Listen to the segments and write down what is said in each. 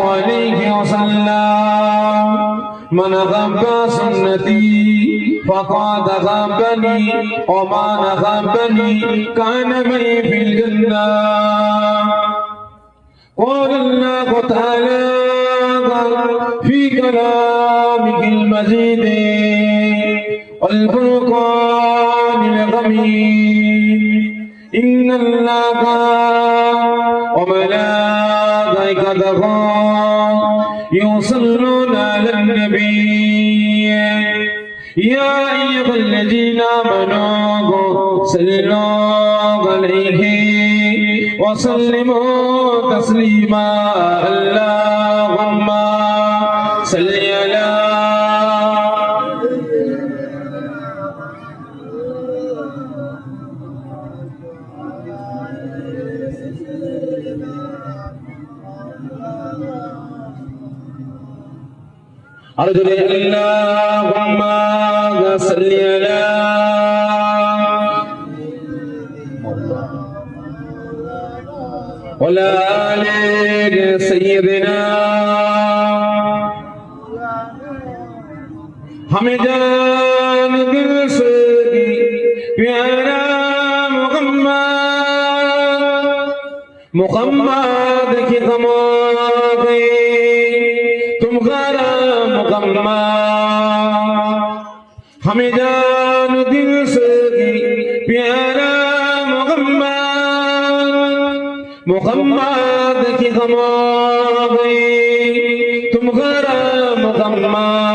عليه وسلم من غب سنتي فقد غبني ومن غبني كان معي في الجنة قال الله تعالى في كلامه المجيد والفرقان الحميد إن الله وملائكته يصلون على النبي يا أيها الذين آمنوا صلوا عليه وسلموا تسليما اللهم صل على أرجو اللهم صل على وعلى آل سيدنا हमें जान दिल से प्यारा मुहम्मद की खमागे तुम्हारा मुहम्मद हमें जान दिल से प्यारा मुहम्मद की खमागे तुम्हारा मुहम्मद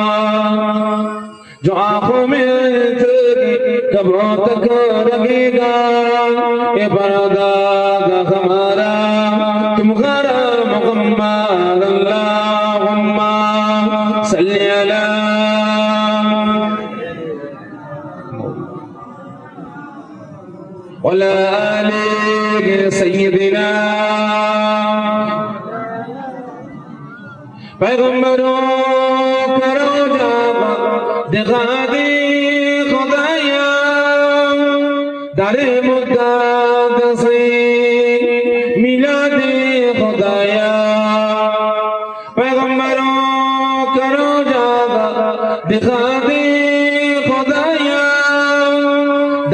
जो आंखों में तेरी कब्रों तक लगेगा ये पर्दा हमारा तुम्हारा मुहम्मद अल्लाहुम्मा सल्ली अला वला आलि सय्यिदिना पैगंबरों का रोजा दिखा दे खुदाया दारे मुद्दत से मिला दे खुदाया पैगंबरों का रोजा दिखा दे खुदाया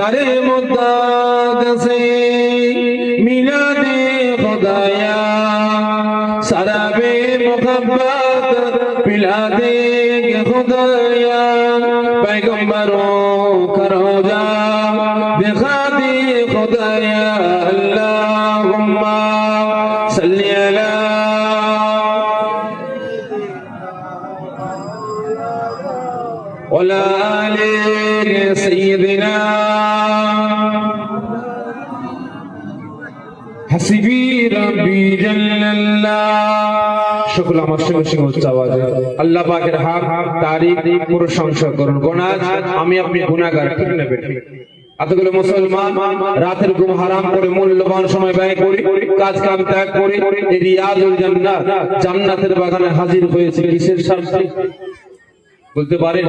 दारे मुद्दत से मिला दे खुदाया शराबे मोहब्बत पिला देंगे खुदाया पैगंबरों का रोजा दिखा दे खुदाया अल्लाहुम्मा सल्ली अला वला आलि सय्यिदिना हसीबी रब्बी जल्लल्लाह শুকর আমার সঙ্গে সঙ্গে উচ্চ আওয়াজে আল্লাহ পাকের হাক তারিফ প্রশংসা করুন গোনাজ আমি আপনি গুনাহগার ঠিক না বেঠিক এতগুলো মুসলমান রাতের ঘুম হারাম করে মূল্যবান সময় ব্যয় করে কাজ কাম ত্যাগ করে এই রিয়াজুল জান্নাত জান্নাতের বাগানে হাজির হয়েছে কিসের স্বার্থে বলতে পারেন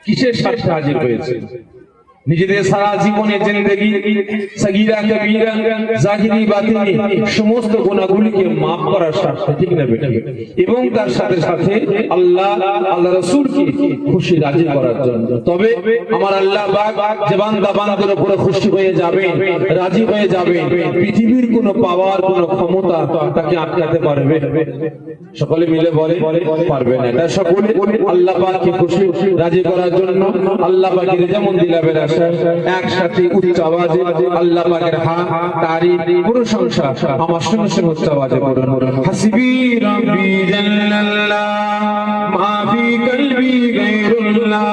কিসের স্বার্থে হাজির হয়েছে নিজেদের সারা জীবনের জিন্দেগি সগীরা কবীরা জাহিরি বাতিনি সমস্ত গুনাহগুলিকে maaf করার স্বার্থে ঠিক না বেটা এবং তার সাথে সাথে আল্লাহ রাসূলকে খুশি রাজি করার জন্য তবে আমার আল্লাহ পাক যে বান্দা বান্দার উপরে খুশি হয়ে যাবেন রাজি হয়ে যাবেন পৃথিবীর কোনো পাওয়ার কোনো ক্ষমতা তাকে আটকাতে পারবে সকলে মিলে বলে পারবে না তাই সকলে আল্লাহ পাককে খুশি রাজি করার জন্য আল্লাহ পাকের রেজামন্দি লাভের একসাথে উচ্চ আওয়াজে আল্লাহ পাকের হাক তারিফ প্রশংসা আমার সঙ্গে সঙ্গে উচ্চ আওয়াজে বলুন হাসবি রাব্বি জাল্লাল্লাহ মা ফি কলবি গায়রুল্লাহ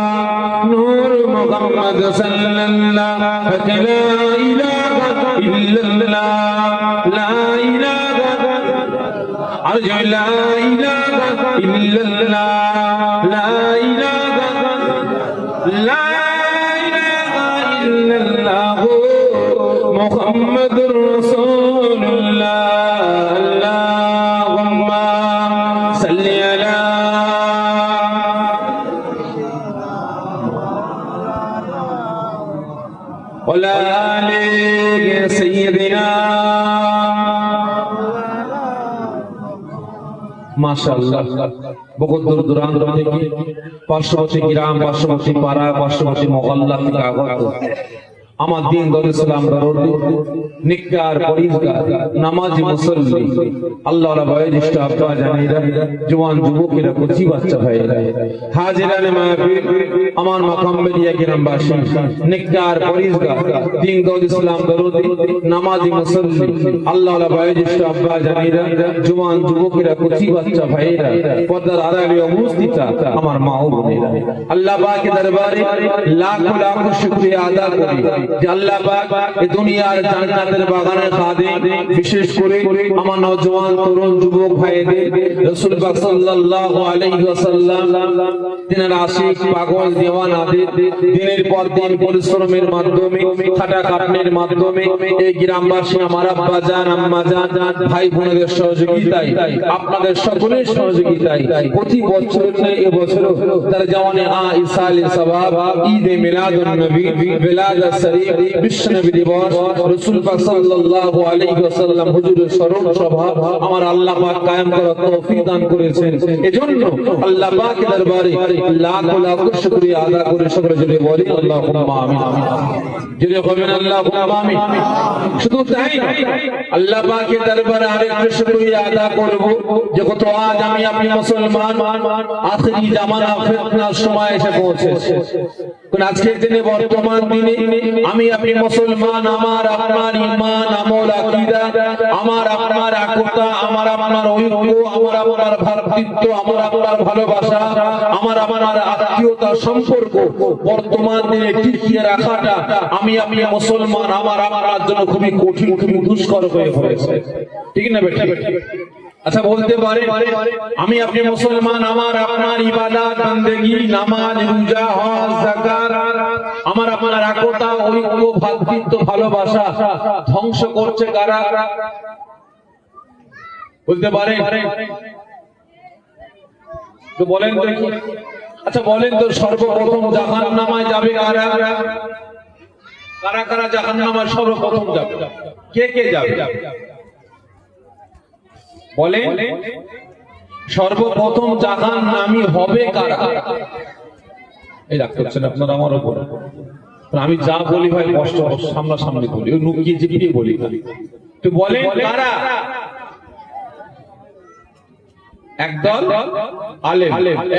নূর মুহাম্মদ সাল্লাল্লাহ লা ইলাহা ইল্লাল্লাহ লা ইলাহা আরজু লা ইলাহা ইল্লাল্লাহ লা ইলাহা লা মুহাম্মাদুর রাসূলুল্লাহ আল্লাহুম্মা সাল্লি আলা ওয়ালা আলি সাইয়্যিদিনা মাশাআল্লাহ বহুত দূর দূরান্ত থেকে পার্শ্ববর্তী গ্রাম, পার্শ্ববর্তী পাড়া, পার্শ্ববর্তী মহল্লা থেকে আগত আমার দিন ইসলাম দরদি নিকার পরিষ্কার নামাজি মুসল্লি আল্লাহ বয়োজ্যেষ্ঠ আব্বা জানেরা জওয়ান যুবকেরা কচি বাচ্চা ভাইরা হাজিরানে মাহফিল আমার মাকাম বেরিয়া গ্রামবাসী নিকার পরিষ্কার দিন ইসলাম দরদি নামাজি মুসল্লি আল্লাহ বয়োজ্যেষ্ঠ আব্বা জানেরা জওয়ান যুবকেরা কচি বাচ্চা ভাইরা পর্দার আড়ালে উপস্থিত আমার মা ও বোনেরা আল্লাহ পাকের দরবারে লাখ লাখ শুকরিয়া আদা করি যে আল্লাহ পাক এই দুনিয়ার জান্নাতের বাগানে খাদিম বিশেষ করে আমার নওজওয়ান তরুণ যুবক ভাইদের রাসূল পাক সাল্লাল্লাহু আলাইহি ওয়াসাল্লাম তিনার আশিক পাগল দেওয়ানাদের দিনের পর দিন পরিশ্রমের মাধ্যমে খাটা খাটনির মাধ্যমে এই গ্রামবাসী আমার আব্বা জান আম্মা জান ভাই বোনদের সহযোগিতায় আপনাদের সকলের সহযোগিতায় প্রতি বছর এবছরও তার জওয়ানে ইসাল সওয়াব ঈদে মিলাদুন নবী মিলাদুস শরীফ বিশ্ব নবী দিবস রাসূল পাক সাল্লাল্লাহু আলাইহি ওয়াসাল্লাম হুজুরের স্মরণ সভা আমার আল্লাহ পাক কায়েম করার তৌফিক দান করেছেন। এজন্য আল্লাহ পাকের দরবারে লাখ লাখ শুকরিয়া আদা করে সকলে জুড়ে বলি আল্লাহুম্মা আমিন। জুড়ে বলেন আল্লাহুম্মা আমিন। শুধু তাই আল্লাহ পাকের দরবারে আরেকটা শুকরিয়া আদা করব যে কত আজ আমি আপনি মুসলমান আখেরি জামানা ফিতনার সময় এসে পৌঁছেছে। কোন আজকের দিনে বর্তমান দিনে আমি আপনি মুসলমান আমার আপনার ঈমান আমল আকীদা আমার আপনার একতা আমার আপনার ঐক্য আমার আপনার ভ্রাতৃত্ব আমার আপনার ভালোবাসা আমার আপনার আত্মীয়তা সম্পর্ক বর্তমান দিনে টিকিয়ে রাখাটা আমি আপনি মুসলমান আমার আপনার জন্য খুবই কঠিন খুবই দুষ্কর হয়ে পড়েছে। ঠিক না বেটা? আচ্ছা বলতে পারে আমি আপনি মুসলমান আমার আপনার ইবাদত বندگی নামাজ রোজা হজ যাকাত আমার আপনার একতা ঐক্য ভ্রাতৃত্ব ভালোবাসা ধ্বংস করছে কারা? বলতে পারে তো বলেন তো। আচ্ছা বলেন তো সর্বপ্রথম জাহান্নামে যাবে কারা? কারা কারা জাহান্নামে সর্বপ্রথম যাবে? কে কে যাবে বলে? সর্বপ্রথম জাহান্নামী হবে কারা? এই রাগ করছেন আপনারা আমার উপর। আমি যা বলি ভাই কষ্ট সামনাসামনি বলি, ওই নুকিয়ে জিপিয়ে বলি। তো বলেন কারা? একদল আলেম।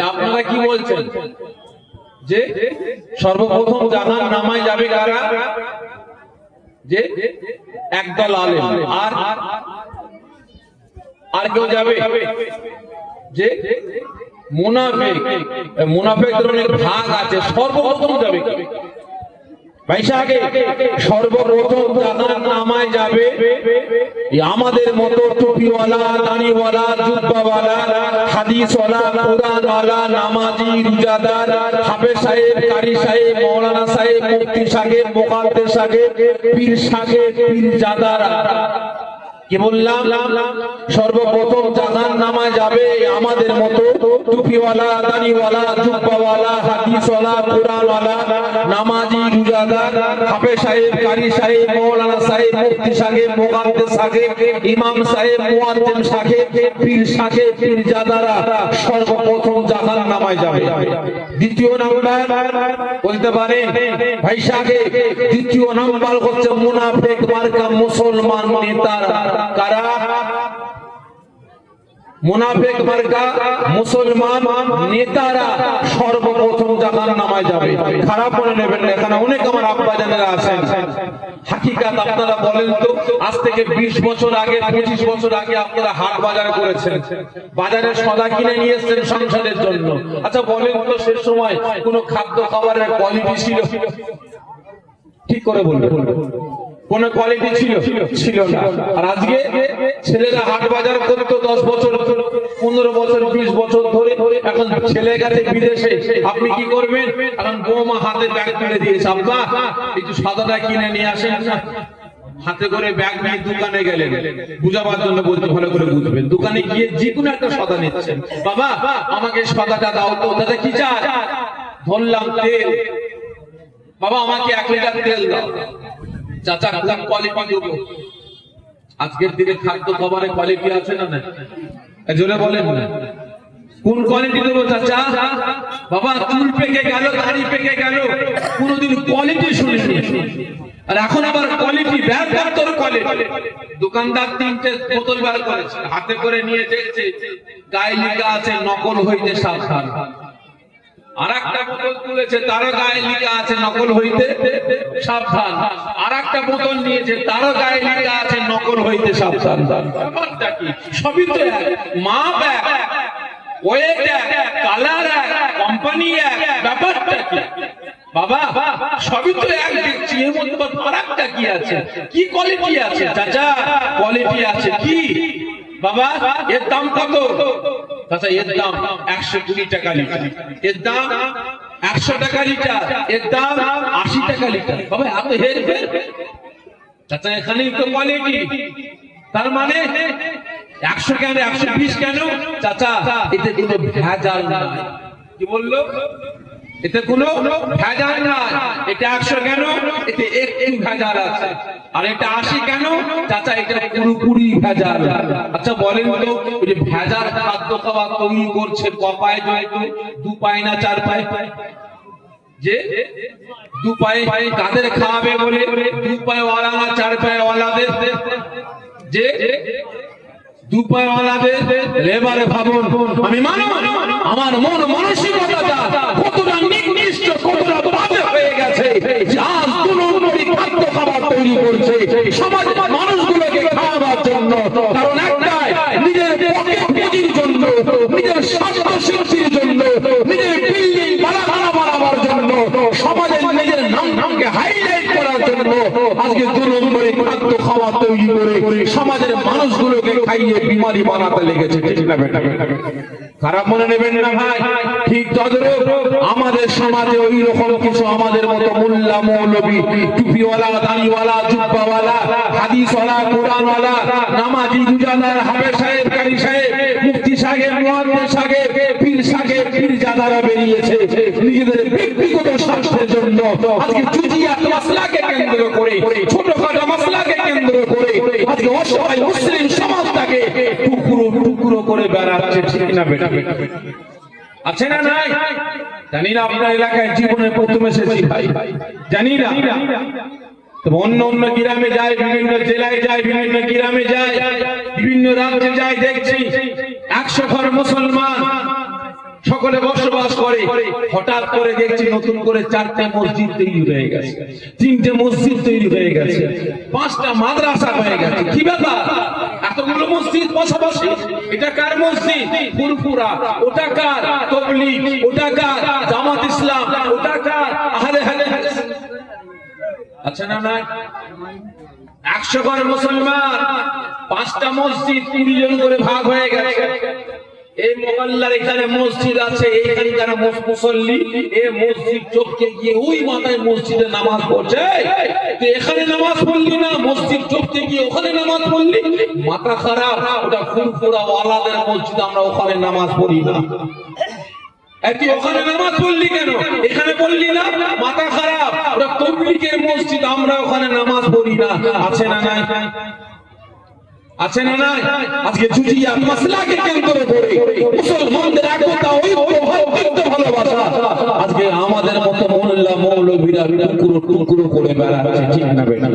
আপনারা কি বলছেন যে সর্বপ্রথম জাহান্নামে যাবে কারা? যে একদল আলেম। আর কেউ যাবে? যে মুনাফিক। মুনাফিকদের অনেক ভাগ আছে। সর্বপ্রথম যাবে কি ভাই সাহেব? সর্বপ্রথম জাহান্নামে যাবে আমাদের মতো টুপিওয়ালা দাড়িওয়ালা জুব্বাওয়ালা হাদিসওয়ালা কোরআনওয়ালা নামাজি রোজাদার হাফেজ সাহেব কারি সাহেব মাওলানা সাহেব মুফতি সাহেব মুকাদ্দেস সাহেব পীর সাহেব পীরজাদারা। কি বললাম? সর্বপ্রথম জাহান্নামে যাবে আমাদের মতো টুপিওয়ালা দাড়িওয়ালা জুব্বাওয়ালা হাদিসওয়ালা কোরআনওয়ালা নামাজি রোজাদার হাফেজ সাহেব কারি সাহেব মাওলানা সাহেব মুফতি সাহেব মুকাদ্দেস সাহেব ইমাম সাহেব মুয়াজ্জিন সাহেব পীর সাহেব পীরজাদারা সর্বপ্রথম জাহান্নামে যাবে। দ্বিতীয় নাম্বার বলতে পারেন ভাই সাহেব, দ্বিতীয় নাম্বার হচ্ছে মুনাফিক মার্কা মুসলমান নেতারা। কারা? মুনাফিক মার্কা মুসলমান নেতারা সর্বপ্রথম জাহান্নামে যাবে। খারাপ মনে নেবেন না, এখানে অনেক আমার আব্বা জানেরা আছেন। হাকিকাত আপনারা বলেন তো, আজ থেকে 20 বছর আগে 25 বছর আগে আপনারা হাট বাজার করেছেন, বাজারে সদা কিনে নিয়ে এসেছেন সংসারের জন্য। আচ্ছা বলেন তো সে সময় কোন খাদ্য খাবারের কোয়ালিটি ছিল? ঠিক করে বলবেন। কোন কোয়ালিটি ছিল না। আর আজকে ছেলেরা হাট বাজার করতো 10 বছর 15 বছর 20 বছর ধরে, এখন ছেলে গেছে বিদেশে। আপনি কি করবেন? এখন বৌমা হাতে ব্যাগ তুলে দিয়েছে, আব্বা একটু সাদাটা কিনে নিয়ে আসেন না। হাতে করে ব্যাগ নিয়ে দোকানে গেলেন, বুঝাবার জন্য বলতে ভালো করে বুঝবেন। দোকানে গিয়ে যে কোনো একটা সাদা নিচ্ছেন, বাবা আমাকে সাদাটা দাও তো। দাদা কি চাই? ধরলাম তেল। বাবা আমাকে 1 লিটার তেল দাও। চাচা কোন কোয়ালিটি দেবো? আজকের দিনে খাদ্য খাবারের কোয়ালিটি আছে না? জোরে বলেন না, কোন কোয়ালিটি দেবো চাচা? বাবা চুল পেকে গেল, দাড়ি পেকে গেল, কোনদিন কোয়ালিটি শুনিনি, আর এখন আবার কোয়ালিটি তোর কোয়ালিটি। দোকানদার 3টে বোতল বার করেছে, হাতে করে নিয়ে দেখছে গায়ে লেখা আছে নকল হইতে সাবধান। আর একটা বোতল তুলেছে, তারও গায়ে লেখা আছে নকল হইতে সাবধান। আর একটা বোতল নিয়েছে, তারও গায়ে লেখা আছে নকল হইতে সাবধান। ব্যাপারটা কি? সবই তো এক, মাপ এক, ওয়েট এক, কালার এক, কোম্পানি এক, ব্যাপারটা কি বাবা? সবই তো এক দেখছি, এর মধ্যে ফারাকটা কি আছে? কি কোয়ালিটি আছে চাচা? কোয়ালিটি আছে কি বাবা? এর দাম কত চাচা? এর দাম 120 টাকা লিটার, এর দাম 100 টাকা লিটার, এর দাম 80 টাকা লিটার। বাবা এত হেরফের চাচা? এখানেই তো কোয়ালিটি। তার মানে 100 কেন, 120 কেন চাচা? এতে কোনো ভেজাল নাই। কি বললো? এতে কোনো ভেজাল নাই। এটা 100 কেন? এতে একটু ভেজাল আছে। আর এটা 80 কেন চাচা? এটা পুরোপুরি ভেজাল। আচ্ছা বলেন তো, ওই যে ভেজাল খাদ্য খাবার তৈরি করছে, কপায় জড়িত, 2 পায় না 4 পায়, যে 2 পায়ে কাদের খাওয়াবে বলে? 2 পায়ে ওয়ালা না 4 পায়ে ওয়ালাদের, যে 2 পায়ে ওয়ালাদের। এবারে ভাবুন, আমি মানুষ, আমার মন মানসিকতা কতটা নিকৃষ্ট, কতটা বাজে হয়ে গেছে, আজ 2 নম্বরই খাদ্য খাবার তৈরি করছে সমাজের মানুষগুলোকে খাওয়াবার জন্য। কারণ একটাই, নিজের পকেট পুঁজির জন্য, নিজের স্বার্থ সিদ্ধির জন্য, নিজের বিল্ডিং বানাবার জন্য, সমাজের নিজের নামকে হাইলাইট করার জন্য আজকে 2 নম্বরই খাদ্য খাবার তৈরি করে সমাজের মানুষগুলোকে খাইয়ে বিমারি বানাতে লেগেছে। ঠিক না বেটা? খারাপ মনে নেবেন না ভাই। ঠিক তদ্রূপ আমাদের সমাজে ওই রকম কিছু আমাদের মতো মোল্লা মৌলবী, টুপিওয়ালা, দাড়িওয়ালা, জুব্বাওয়ালা, হাদিসওয়ালা, কোরআনওয়ালা, নামাজি, রোজাদার, হাফেজ সাহেব, কারি সাহেব, মুফতি সাহেব, মুহাদ্দিস সাহেব, পীর সাহেব, পীরজাদারা বেরিয়েছে নিজেদের ব্যক্তিগত স্বার্থের জন্য। আজকে জুজিয়াত মাসলাকে কেন্দ্র করে, ছোটখাটো মাসলাকে কেন্দ্র করে আজকে অসহায় মুসলিম সমাজটাকে টুকরো টুকরো করে বেড়াচ্ছে। ঠিক না বেটা? আছে না নাই? জানি না আপনার এলাকায় জীবনে প্রথম এসেছি ভাই, জানি না। তো অন্য অন্য গ্রামে যায়, বিভিন্ন জেলায় যায়, বিভিন্ন গ্রামে যায়, বিভিন্ন রাজ্যে যায়, দেখছি 100 ঘর মুসলমান সকলে বসবাস করে। হঠাৎ করে দেখছি নতুন করে 4টে মসজিদ তৈরি হয়ে গেছে, 3টে মসজিদ তৈরি হয়ে গেছে, 5টা মাদ্রাসা হয়ে গেছে। কি ব্যাপার? এতগুলো মসজিদ পাশাপাশি? এটা কার মসজিদ? ফুরফুরা। ওটা কার? তাবলীগ। ওটা কার? জামাত ইসলাম। ওটা কার? আহলে হাদিস। আচ্ছা না নাই? 100 ঘর মুসলমান, 5টা মসজিদ, 20 জন করে ভাগ হয়ে গেছে। এই মহল্লার এখানে মসজিদ আছে, এইখানে যারা মুসল্লি, এই মসজিদ চোখকে গিয়ে ওই মাথায় মসজিদে নামাজ পড়ছে। তো এখানে নামাজ পড়লি না, মসজিদ চোখকে গিয়ে ওখানে নামাজ পড়লি, মাথা খারাপ। ওটা ফুরফুরা ওয়ালাদের মসজিদ, আমরা ওখানে নামাজ পড়ি না। তুই ওখানে নামাজ পড়লি কেন? এখানে পড়লি না, মাথা খারাপ। ওটা তাবলীগের মসজিদ, আমরা ওখানে নামাজ পড়ি না। আছে না নাই? আছে না নাই? আজকে জুজিয়াত মাসলাকে কেন্দ্র করে মুসলমানদের একতা, ঐক্য, ভাতৃত্ব, ভালোবাসা আজকে আমাদের মতো মোল্লা মৌলবীরা টুকরো টুকরো করে বেড়াচ্ছে। ঠিক না বেটা?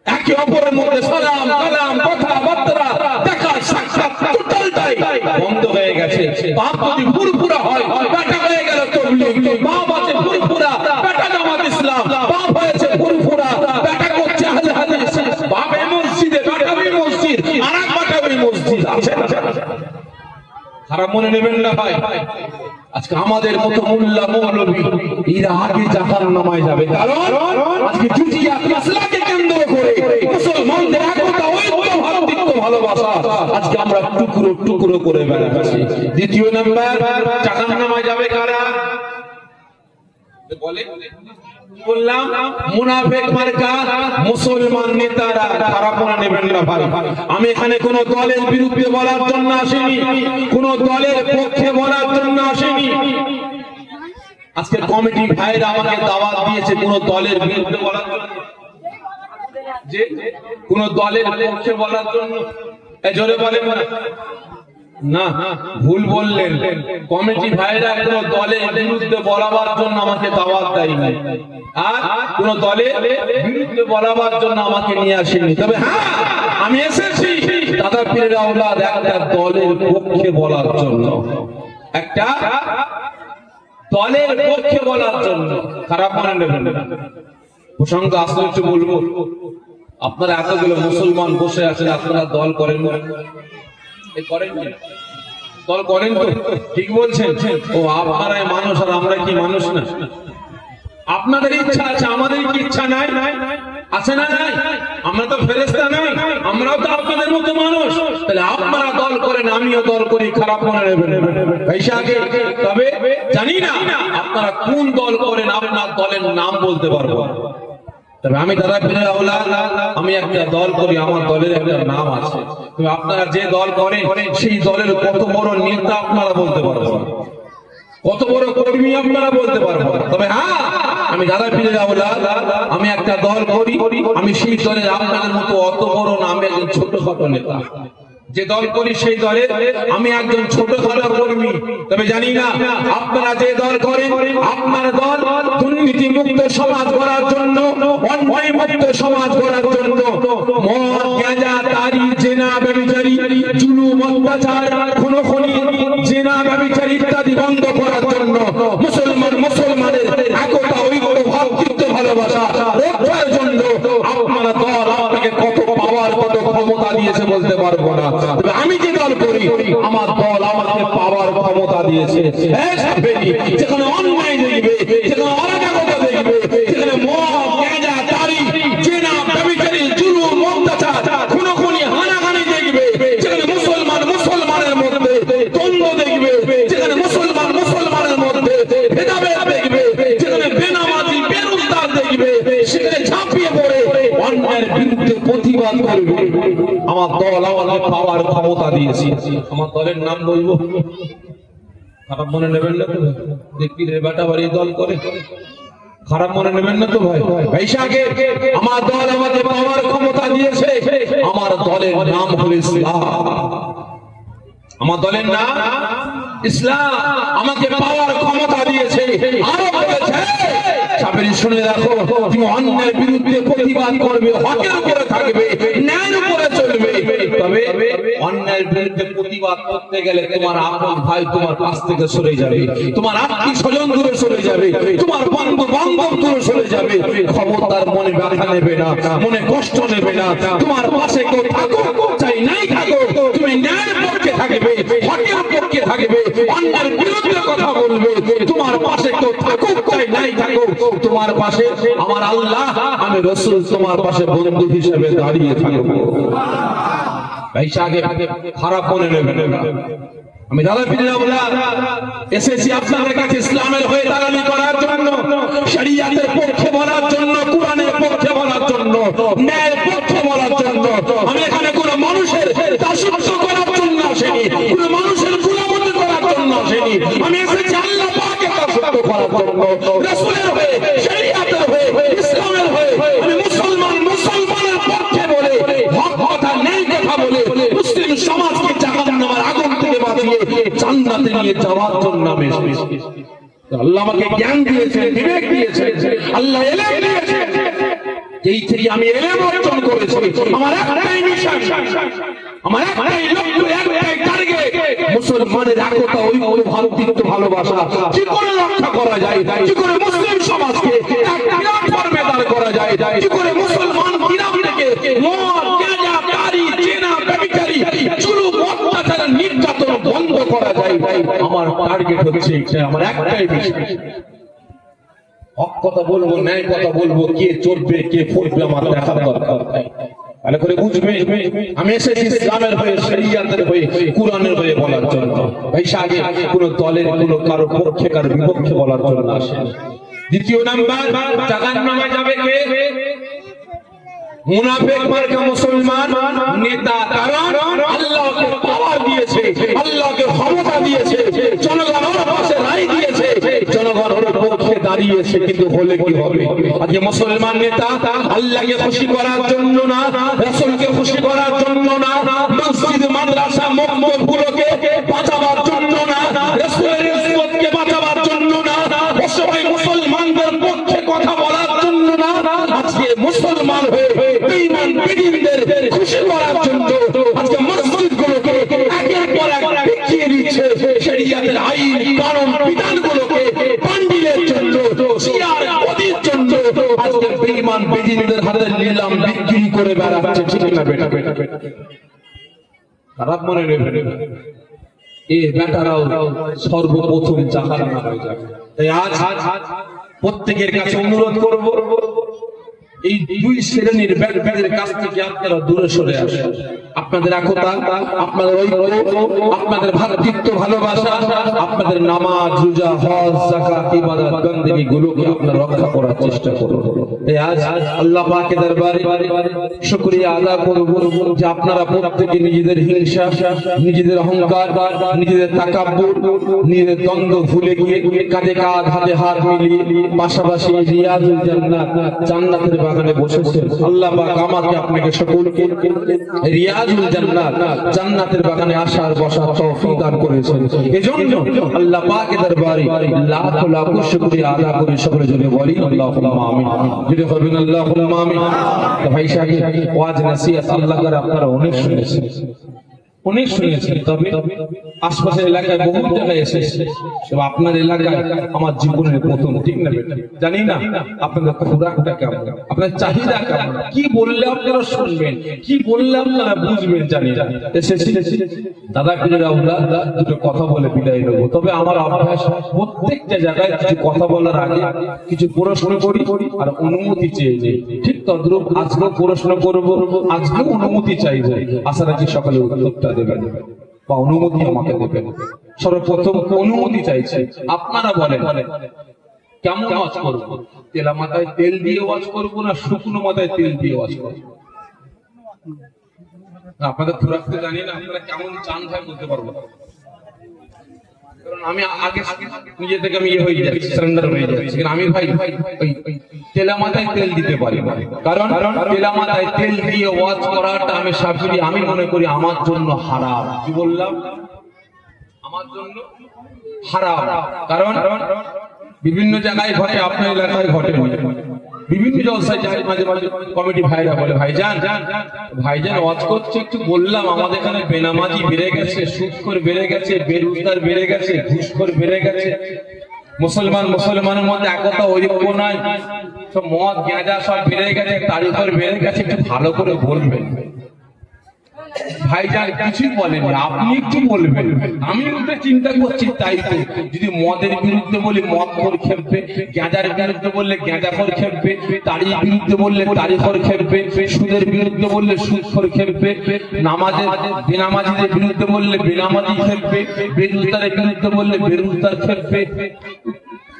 একে অপরের মধ্যে সালাম কালাম, কথাবার্তা, দেখা সাক্ষাৎ টোটালটাই বন্ধ হয়ে গেছে। বাপ যদি ফুরফুরা হয়, বেটা হয়ে গেল তাবলীগ। বাপ আছে ফুরফুরা, বেটা জামাত ইসলাম। বাপ হয়েছে ফুরফুরা, বেটা করছে আহলে হাদিস। বাপ এই মসজিদে, বেটা ওই মসজিদ, আরেক বেটা ওই মসজিদ। আছে না? খারাপ মনে নেবেন না ভাই। আজকে আমাদের মতো মোল্লা মৌলবী এরা আগে জাহান্নামে যাবে, কারণ আজকে জুজিয়াত মাসলাকে কেন্দ্র করে মুসলমানদের একতা, ঐক্য, ভাতৃত্ব, ভালোবাসা আজকে আমরা টুকরো টুকরো করে বেড়াচ্ছি। দ্বিতীয় নাম্বার, জাহান্নামে যাবে কারা? বলে বললাম মুনাফিক মার্কা মুসলমান নেতারা। খারাপ মনে নেবেন না ভাই। আমি এখানে কোন দলের বিরুদ্ধে বলার জন্য আসিনি, কোন দলের পক্ষে বলার জন্য আসিনি। আজকে কমিটি ভাইরা আমাকে দাওয়াত দিয়েছে কোন দলের বিরুদ্ধে বলার জন্য, যে কোন দলের পক্ষে বলার জন্য। জোরে বলেন না, ভুল বললেন। কমিটি ভাইরা কোনো দলের বিরুদ্ধে বলাবার জন্য আমাকে দাওয়াত দেয়নি, আর কোন দলের বিরুদ্ধে বলাবার জন্য আমাকে নিয়ে আসেনি। তবে হ্যাঁ, আমি এসেছি দাদা পীরের আওলাদ একটা দলের পক্ষে বলার জন্য, একটা দলের পক্ষে বলার জন্য। খারাপ মনে নেবেন না, প্রসঙ্গ আসলে একটু বলবো। আপনারা এতগুলো মুসলমান বসে আছেন, আপনারা দল করেন করেন দল করেন তো? ঠিক বলছেন। ও আপনারাই মানুষ আর আমরা কি মানুষ না? আপনাদের ইচ্ছা আছে, আমাদের কি ইচ্ছা নাই? আছে না? নাই। আমরা তো ফেরেশতা নই, আমরাও তো আপনাদের মতো মানুষ। তাহলে আপনারা দল করেন, আমিও দল করি, খারাপ মনে নেবেন পয়সা আগে। তবে জানি না আপনারা কোন দল করেন, আপনার দলের নাম বলতে পারবো। তবে আমি দাদা পীরের আওলাদ, আমি একটা দল করি, আমার দলের একটা নাম আছে। তবে আপনারা যে দল করেন সেই দলের কত বড় নেতা আপনারা বলতে পারবেন, কত বড় কর্মী আপনারা বলতে পারবেন। তবে হ্যাঁ, আমি দাদা পীরের আওলাদ, আমি একটা দল করি, আমি সেই দলের আপনাদের মতো অত বড় নামে একজন ছোটখাটো নেতা। যে দল করি সেই দলে আমি একজন ছোটখাটো কর্মী। তবে জানি না আপনারা যে দল করেন, আপনার দল দুর্নীতি মুক্ত সমাজ গড়ার জন্য, অন্যায় মুক্ত সমাজ গড়ার জন্য, মদ, গাঁজা, তারি, জেনা, ব্যভিচারী, জুলুম, অত্যাচার, খুনোখুনি, জেনা, ব্যভিচারী ইত্যাদি বন্ধ করার জন্য, মুসলমানের একতা, ঐক্য, ভ্রাতৃত্ব, ভালোবাসা রক্ষার জন্য আপনারা দল আপনাকে কত পাওয়ার, কত ক্ষমতা দিয়েছে বলতে পারবো না। তবে আমি যে দল করি, আমার দল আমাকে পাওয়ার ক্ষমতা দিয়েছে। যেখানে অন্যায় দেখবে, যেখানে অরাজকতা দেখবে, যেখানে মদ, গাঁজা, তারি, জেনা, ব্যভিচারী, জুলুম, অত্যাচার, খুনোখুনি, হানাহানি দেখবে, যেখানে মুসলমানের মধ্যে দ্বন্দ্ব দেখবে, যেখানে মুসলমানের মধ্যে ভেদাভেদ দেখবে, যেখানে বেনামাজি, বেরোজগার দেখবে, সেখানে ঝাঁপিয়ে পড়ে অন্যায়ের বিরুদ্ধে প্রতিবাদ করবে। আমার দল আমাকে পাওয়ার ক্ষমতা দিয়েছে। আমার দলের নাম বলবো, খারাপ মনে নেবেন না তো? দেখবি রে বেটা বাড়ি দল করে, খারাপ মনে নেবেন না তো ভাই? পয়সাকে আমার দল আমাকে পাওয়ার ক্ষমতা দিয়েছে। আমার দলের নাম হলো ইসলাম। আমার দলের নাম ইসলাম, আমাকে পাওয়ার ক্ষমতা দিয়েছে। আরো বলেছে, সাবেরি শুনে রাখো, তুমি অন্যায়ের বিরুদ্ধে প্রতিবাদ করবে, হকের উপরে থাকবে, ন্যায়ের উপরে চলবে। তবে অন্যায়ের বিরুদ্ধে প্রতিবাদ করতে গেলে তোমার আপন ভাই তোমার কাছ থেকে সরে যাবে, তোমার আত্মীয় স্বজন দূরে সরে যাবে, তোমার বন্ধু বান্ধব দূরে সরে যাবে। খবরদার মনে ব্যথা নেবে না, মনে কষ্ট নেবে না। তোমার পাশে কেউ থাকো চাই নাই থাকো, তুমি ন্যায়ের পক্ষে থাকবে, হকের পক্ষে থাকবে, অন্যায়ের বিরুদ্ধে কথা বলবে। তোমার পাশে কেউ থাকো চাই নাই থাকো, তোমার পাশে আমার আল্লাহ, আমি রাসূল তোমার পাশে বন্ধু হিসেবে দাঁড়িয়ে থাকবো। খারাপ মনে নেবেন না। আমি দাদা পীরের আওলাদ এসেছি আপনাদের কাছে ইসলামের হয়ে দাঁড়ানি করার জন্য, শরীয়তের পক্ষে বলার জন্য, কোরআনের পক্ষে বলার জন্য, ন্যায়ের পক্ষে বলার জন্য। আমি এখানে কোনো মানুষের দাসত্ব করার জন্য আসেনি, কোনো মানুষের গোলামি করার জন্য আসেনি। আমি এসেছি আল্লাহ পাকের দাসত্ব করার জন্য, রাসূলের হয়ে, শরীয়তের হয়ে, ইসলামের হয়ে। আমি মুসলমানের পক্ষে বলে, হক কথা, ন্যায় কথা বলে মুসলিম সমাজকে জাহান্নামের আগুন থেকে বাঁচিয়ে জান্নাতে নিয়ে যাওয়ার জন্য আমি এসেছি। আল্লাহ আমাকে জ্ঞান দিয়েছেন, বিবেক দিয়েছেন, আল্লাহ ইলম দিয়েছেন। এই থেকে আমি ইলম অর্জন করেছি। আমার একটাই মিশন, আমার একটাই লক্ষ্য, একটাই টার্গেট, মুসলমানের একতা, ঐক্য, ভ্রাতৃত্ব, ভালোবাসা কি করে রক্ষা করা যায়, কি করে মুসলিম সমাজকে এক প্ল্যাটফর্মে দাঁড় করা যায়, কি করে মুসলমান বিরাম থেকে মদ, গাঁজা, তারি, জেনা, ব্যভিচারী, জুলুম, অত্যাচার, নির্যাতন বন্ধ করা যায়। আমার টার্গেট হচ্ছে এটা, আমার একটাই বিষয়। হক কথা বলবো, ন্যায় কথা বলবো, কে চলবে কে ফুটবে আমার দেখার দরকার নাই। ভালো করে বুঝবে, আমি এসেছি ইসলামের হয়ে, শরীয়তের হয়ে, কোরআনের হয়ে বলার জন্য। পয়সা আগে কোন দলের, কোন কারো পক্ষে কারো বিপক্ষে বলার জন্য আসে। দ্বিতীয় নাম্বার, জাহান্নামে যাবে কে? মুনাফিক মার্কা মুসলমান নেতা। কারণ আল্লাহকে পাওয়ার দিয়েছে, আল্লাহকে ক্ষমতা দিয়েছে, জনগণের পাশে রায় দিয়েছে, জনগণের পক্ষে দাঁড়িয়েছে। কিন্তু হলে কি হবে? আজকে মুসলমান নেতা আল্লাহকে খুশি করার জন্য না, রাসূলকে খুশি করার জন্য না, মসজিদ মাদ্রাসা মক্তবগুলোকে বাঁচাবার জন্য না, রাসূলের ইজ্জতকে বাঁচাবার জন্য না, অসহায় মুসলমানদের পক্ষে কথা বলার জন্য না, আজকে মুসলমান হয়ে বেঈমান বেদিনদের খুশি করার জন্য আজকে মসজিদগুলোকে একের পর এক দেখিয়ে দিচ্ছে শরীয়তের আইন কানুন বিধানগুলোকে পান্ডিলের জন্য, শিয়ার গদির জন্য আজকে বেঈমান বেদিনদের হাতে নিলাম বিক্রি করে বেড়াচ্ছে। ঠিক না বেটা? খারাপ মনে নেবেন, এই বেটারাও সর্বপ্রথম জাহান্নামে হয়ে যাবে। তাই আজ প্রত্যেকের কাছে অনুরোধ করব, এই দুই শ্রেণীর ব্যক্তিদের কাছ থেকে আপনারা দূরে সরে আসুন। আপনাদের একতা, আপনাদের ঐক্য, আপনাদের ভ্রাতৃত্ব ভালোবাসা, আপনাদের নামাজ রোজা হজ যাকাত ইবাদত বন্দেগী গুলোকে আপনারা রক্ষা করার চেষ্টা করুন। এই আজ আল্লাহ পাকের দরবারে শুকরিয়া আদা করব যে আপনারা প্রত্যেকে নিজেদের হিংসা, নিজেদের অহংকার, নিজেদের তাকাব্বুর, নিজেদের দ্বন্দ্ব ভুলে গিয়ে কাঁধে কাঁধ হাতে হাত মিলিয়ে পাশাপাশি রিয়াজুল জান্নাত, জান্নাতের বাগানে বসেছেন। আল্লাহ পাক আমাকে আপনাকে সকলকে রিয়াজুল জান্নাত, জান্নাতের বাগানে আসার বসার তৌফিক দান করেছেন। এজন্য আল্লাহ পাকের দরবারে লাখ লাখ শুকরিয়া আদা করে সকলে জোরে বলি আল্লাহুম্মা আমিন। যদি বলবেন আল্লাহুম্মা আমিন। তো ভাই সাহেব ওয়াজ নসিহত আল্লাহ করে আপনারা অনেক শুনেছেন, অনেক শুনেছেন, তবে আশপাশের এলাকায় বহু জায়গায় এসেছে, তবে আপনার এলাকায় আমার জীবনের প্রথম। ঠিক না? জানি না আপনাদের খোরাকটা কেমন, আপনার চাহিদা কেমন, কি বললে আপনারা শুনবেন, কি বললে আপনারা বুঝবেন জানি না। এসেছি দাদা পীরের আওলাদ, দুটো কথা বলে বিদায় নেবো। তবে আমার অভ্যাস প্রত্যেকটা জায়গায় কিছু কথা বলার আগে কিছু প্রশ্ন করি আর অনুমতি চেয়ে যাই। ঠিক তদ্রূপ আজকেও প্রশ্ন করবো, আজকেও অনুমতি চাইবো। আশা রাখি সকালে উত্তরটা দেবেন বা অনুমতি আমাকে দেবেন। সর্বপ্রথম অনুমতি চাইছি, আপনারা বলেন কেমন ওয়াজ করবো? তেলা মাথায় তেল দিয়ে ওয়াজ করবো না শুকনো মাথায় তেল দিয়ে ওয়াজ করবো? আপনাদের খুরাকতে জানি না, আপনারা কেমন চান ভাই বলতে পারবো। কারণ আমি আগে নিজে থেকে আমি ইয়ে হয়ে যাচ্ছি, সারেন্ডার হয়ে যাচ্ছি। আমি ভাই তেলা মাথায় তেল দিতে পারি না, কারণ তেলা মাথায় তেল দিয়ে ওয়াজ করাটা আমি সাফিরি, আমি মনে করি আমার জন্য হারাম। কি বললাম? আমার জন্য হারাম। কারণ বিভিন্ন জায়গায় ঘটে, আপনার এলাকায় ঘটে, বিভিন্ন জলসায় যায়, মাঝে মাঝে কমিটি ভাইরা বলে ভাইজান ওয়াজ করছে, একটু বললাম আমাদের এখানে বেনামাজি বেড়ে গেছে, সুদখোর বেড়ে গেছে, বেরোজগার বেড়ে গেছে, ঘুষখোর বেড়ে গেছে, মুসলমানের মধ্যে একতা ঐক্য নাই, সব মদ গাঁজা সব বেড়ে গেছে, তারিখর বেড়ে গেছে, একটু ভালো করে বলবেন। ভাইজান কিছুই বলেনি, আপনি একটু বলবেন। আমি উল্টে চিন্তা করছি, তাই তো যদি মদের বিরুদ্ধে বলি মদখোর খেপবে, গাঁজার বিরুদ্ধে বললে গাঁজাখোর খেপবে, তারির বিরুদ্ধে বললে তারিখর খেপবে, সুদের বিরুদ্ধে বললে সুদখোর খেপবে, বেনামাজিদের বিরুদ্ধে বললে বেনামাজি খেপবে, বেরোজগারের বিরুদ্ধে বললে বেরোজগার খেপবে।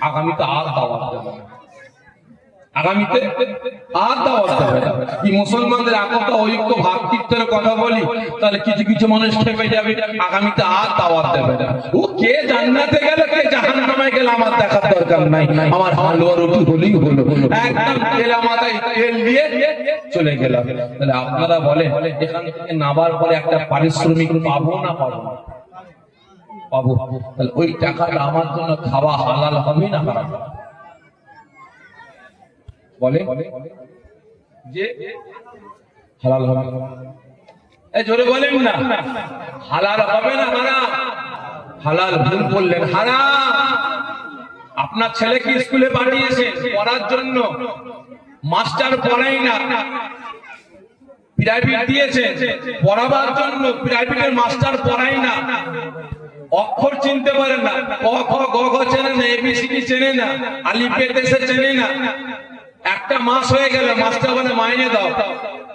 আগামীতে আর দাওয়াত দেবে না, আগামীতে আর দাওয়াত দেবে না। এই মুসলমানদের একতা ঐক্য ভ্রাতৃত্বের কথা বলি, তাহলে কিছু কিছু মানুষ খেপে যাবে, আগামীতে আর দাওয়াত দেবে না। ও কে জান্নাতে গেল কে জাহান্নামে গেল আমার দেখার দরকার নাই, আমার হালুয়া রুটি হলেই হলো, একদম তেলা মাথায় তেল দিয়ে চলে গেলাম। তাহলে আপনারা বলেন এখান থেকে নামার পরে একটা পারিশ্রমিক পাবো না পাবো? পাবো। তাহলে ওই টাকাটা আমার জন্য খাওয়া হালাল হবে না হারাম? বলে যে হালাল হবে। জোরে বলেন না, হালাল হবে না হারাম? হালাল ভুল বললেন, হারাম। আপনার ছেলেকে স্কুলে পাঠিয়েছেন পড়ার জন্য, মাস্টার পড়াই না, প্রাইভেট দিয়েছেন পড়াবার জন্য, প্রাইভেটের মাস্টার পড়াই না, অক্ষর চিনতে পারে না, ক খ গ ঘ চেনে না, এবিসিডি চেনে না, আলিফ বে তে সে চেনে না। একটা মাস হয়ে গেল, মাস্টার বলে মাইনে দাও।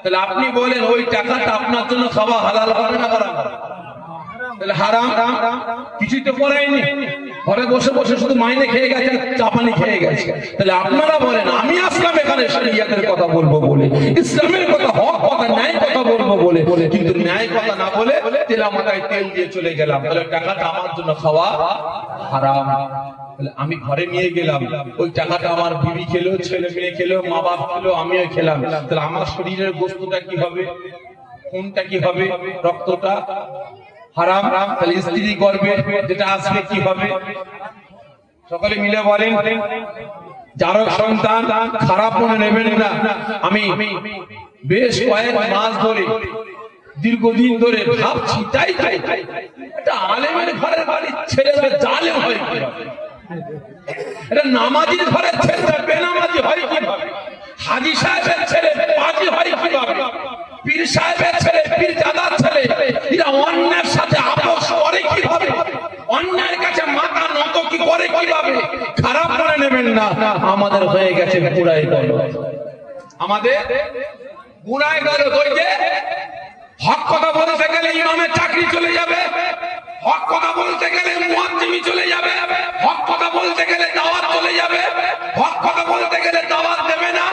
তাহলে আপনি বলেন ওই টাকাটা আপনার জন্য খাওয়া হালাল হবে না হারাম? তাহলে হারাম। কিছুই তো করায়নি, ঘরে বসে বসে শুধু মাইনে খেয়ে গেছে, চাপানি খেয়ে গেছে। তাহলে আপনারা বলেন আমি আসলাম এখানে শরিয়তের কথা বলবো বলে, ইসলামের কথা, হক কথা, ন্যায় কথা বলবো বলে, কিন্তু ন্যায় কথা না বলে তেলা মাথায় তেল দিয়ে চলে গেলাম। তাহলে টাকাটা আমার জন্য খাওয়া হারাম। আমি ঘরে নিয়ে গেলাম, ওই টাকাটা আমার বিবি খেলো, ছেলে মেয়ে খেলো, মা বাপ খেলো, আমিও খেলাম। তাহলে আমার শরীরের গোস্তটা কি হবে? কোনটা কি হবে? রক্তটা হারাম। তাহলে স্ত্রী গর্ভে যেটা আসবে কি হবে? সকলে মিলে বলেন। যার সন্তান খারাপ মনে নেবেন না, আমি বেশ কয়েক মাস ধরে দীর্ঘদিন ধরে ভাবছি, তাই এটা আলেমের ঘরের বাড়ির ছেলেরা জালেম হয় কিভাবে? এটা নামাজির ঘরের ছেলেরা বেনামাজি হয় কিভাবে? হাজী সাহেবের ছেলে পাজি হয় কিভাবে? পীর সাহেবের ছেলে পীরজাদার ছেলে এরা অন্যের সাথে আপোষ করে কিভাবে? অন্যের কাছে মাথা নত কি করে কিভাবে? খারাপ মনে নেবেন না, আমাদের হয়ে গেছে গুড়াই দল, আমাদের গুড়াই দল। ওই যে হক কথা বলতে গেলে ইমামের চাকরি চলে যাবে, হক কথা বলতে গেলে মুয়াজ্জিমি চলে যাবে, হক কথা বলতে গেলে দাওয়াত চলে যাবে, হক কথা বলতে গেলে দাওয়াত দেবে না,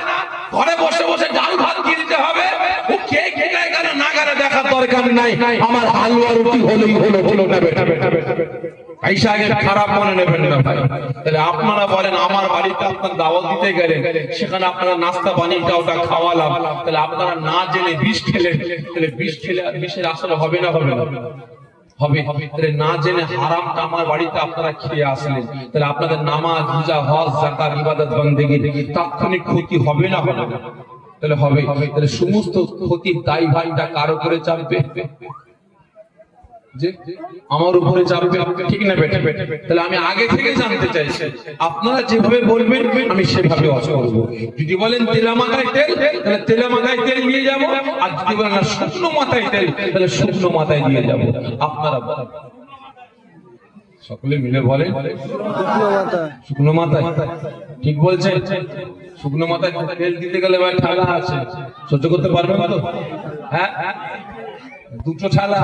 ঘরে বসে বসে ডাল ভাত কিনতে হবে। ও কে খেলায় গেল না গেলে দেখার দরকার নাই, আমার হালুয়া রুটি হলেই হলো নেবে। পয়সা আগে খারাপ মনে নেবেন না ভাই। তাহলে আপনারা বলেন আমার বাড়িতে আপনার দাওয়াত দিতে গেলেন, সেখানে আপনারা নাস্তা বানিয়ে ওটা খাওয়ালাম, তাহলে আপনারা না জেনে বিষ খেলেন, তাহলে বিষ খেলে বিষের আসলে হবে না হবে না? হবে। তাহলে না জেনে হারামটা আমার বাড়িতে আপনারা খেয়ে আসলেন, তাহলে আপনাদের নামাজ রোজা হজ যাকাত ইবাদত বন্দেগী তাৎক্ষণিক ক্ষতি হবে না হবে না? তাহলে হবে। তাহলে সমস্ত ক্ষতির দায়ভারটা কার উপরে চাপবে? যে আমার উপরে চাপবে, ঠিক না বেটা? তাহলে আমি আগে থেকে জানতে চাইছি, আপনারা যেভাবে বলবেন আমি সেভাবে ওয়াজ করব। যদি বলেন তেলা মাথায় তেল, তাহলে তেলা মাথায় তেল নিয়ে যাব, আর যদি বলেন না শুকনো মাথায় তেল, তাহলে শুকনো মাথায় দিয়ে যাব। আপনারা বলেন, সকলে মিলে বলেন শুকনো মাথায়। ঠিক বলছেন? শুকনো মাথায় তেল দিতে গেলে ভাই ঠালা আছে, সহ্য করতে পারবেন তো? হ্যাঁ, দুটো ঠালা,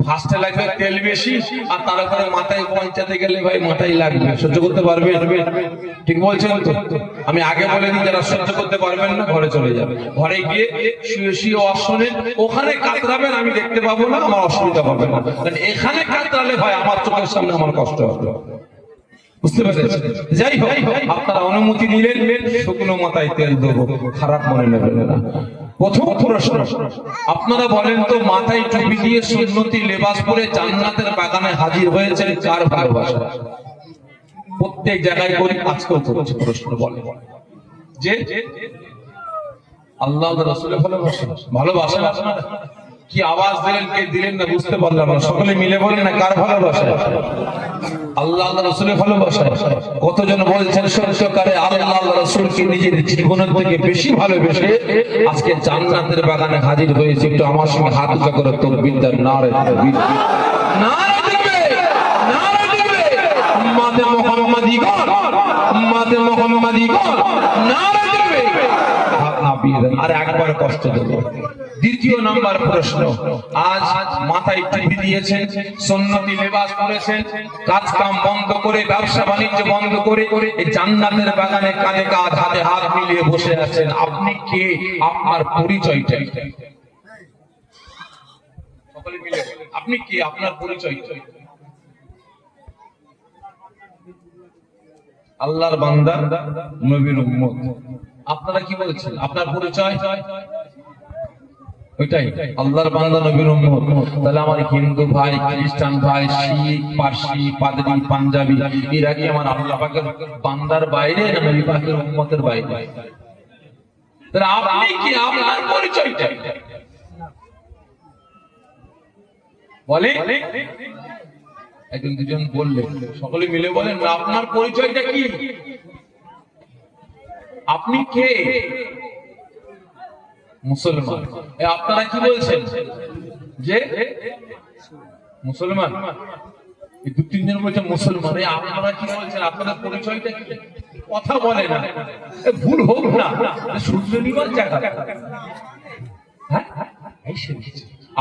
ফার্স্টে লাগবে তেল বেশি, আর তার উপরে মাথায় পৌঁছাতে গেলে ভাই মাথায় লাগবে, সহ্য করতে পারবে? ঠিক বলছেন তো? আমি আগে বলে দিই, যারা সহ্য করতে পারবেন না ঘরে চলে যাবে, ঘরে গিয়ে শুয়ে শুয়ে অশ্বনে ওখানে কাতরাবেন, আমি দেখতে পাবো না, আমার অসুবিধা হবে না। কারণ এখানে কাতরালে ভাই আমার চোখের সামনে আমার কষ্ট হবে, বুঝতে পেরেছেন? যাই হোক, আপনারা অনুমতি দিলেন, শুকনো মাথায় তেল দেবো, খারাপ মনে নেবেন না। প্রথম প্রশ্ন, আপনারা বলেন তো, মাথায় টুপি দিয়ে সুন্নতি লেবাস পরে জান্নাতের বাগানে হাজির হয়েছেন কার ভালোবাসা? প্রত্যেক জায়গায় করি, আজকেও করছি। প্রশ্ন বলে যে আল্লাহ রাসূলের ভালোবাসা, ভালোবাসা আপনারা কি আওয়াজ দিলেন, কে দিলেন না বুঝতে পারলাম না, সকলে মিলে বলেন না কার ভালোবাসা? আল্লাহ রাসূলের ভালোবাসা। কতজন বলছেন সত্যকারে আল্লাহ রাসূলকে নিজের জীবনের থেকে বেশি ভালোবেসে আজকে জান্নাতের বাগানে হাজির হয়েছে? একটু আমার সঙ্গে হাত উঁচা করে তাকবীর দেন, নারে তাকবীর, নারে তাকবীর, নারে তাকবীর। উম্মতে মুহাম্মাদিগণ, উম্মতে মুহাম্মাদিগণ, নারে তাকবীর। আর একবার কষ্ট দেব। দ্বিতীয় নাম্বার প্রশ্ন, আজ মাথায় টুপি দিয়েছেন, সুন্নতি লেবাস পরেছেন, কাজ কাম বন্ধ করে, ব্যবসা বাণিজ্য বন্ধ করে এই জান্নাতের বাগানে কাঁধে কাঁধ হাতে হাত মিলিয়ে বসে আছেন, আপনি কে? আপনার পরিচয়টা সকলে মিলে, আপনি কে? আপনার পরিচয়টা? আল্লাহর বান্দা, নবীর উম্মত। আপনারা কি বলছেন? আপনার পরিচয় ওইটাই, আল্লাহর বান্দা, নবীর উম্মত। তাহলে আমার হিন্দু ভাই, খ্রিস্টান ভাই, শিখ, পারসি, পাদ্রী, পাঞ্জাবি, এরা কি আমার আল্লাহ পাকের বান্দার বাইরে না নবী পাকের উম্মতের বাইরে? তাহলে আপনি কি? আপনার পরিচয়টা বলে। একজন দুজন বললেন, সকলে মিলে বলেন আপনার পরিচয়টা কি? আপনি কে? মুসলমান। আপনারা কি বলছেন? যে মুসলমান। দু তিনজন বলছে মুসলমান। আপনারা কি বলছেন? আপনাদের পরিচয়টা কি? কথা বলে না, ভুল হোক না, সূর্য নিবার জায়গা।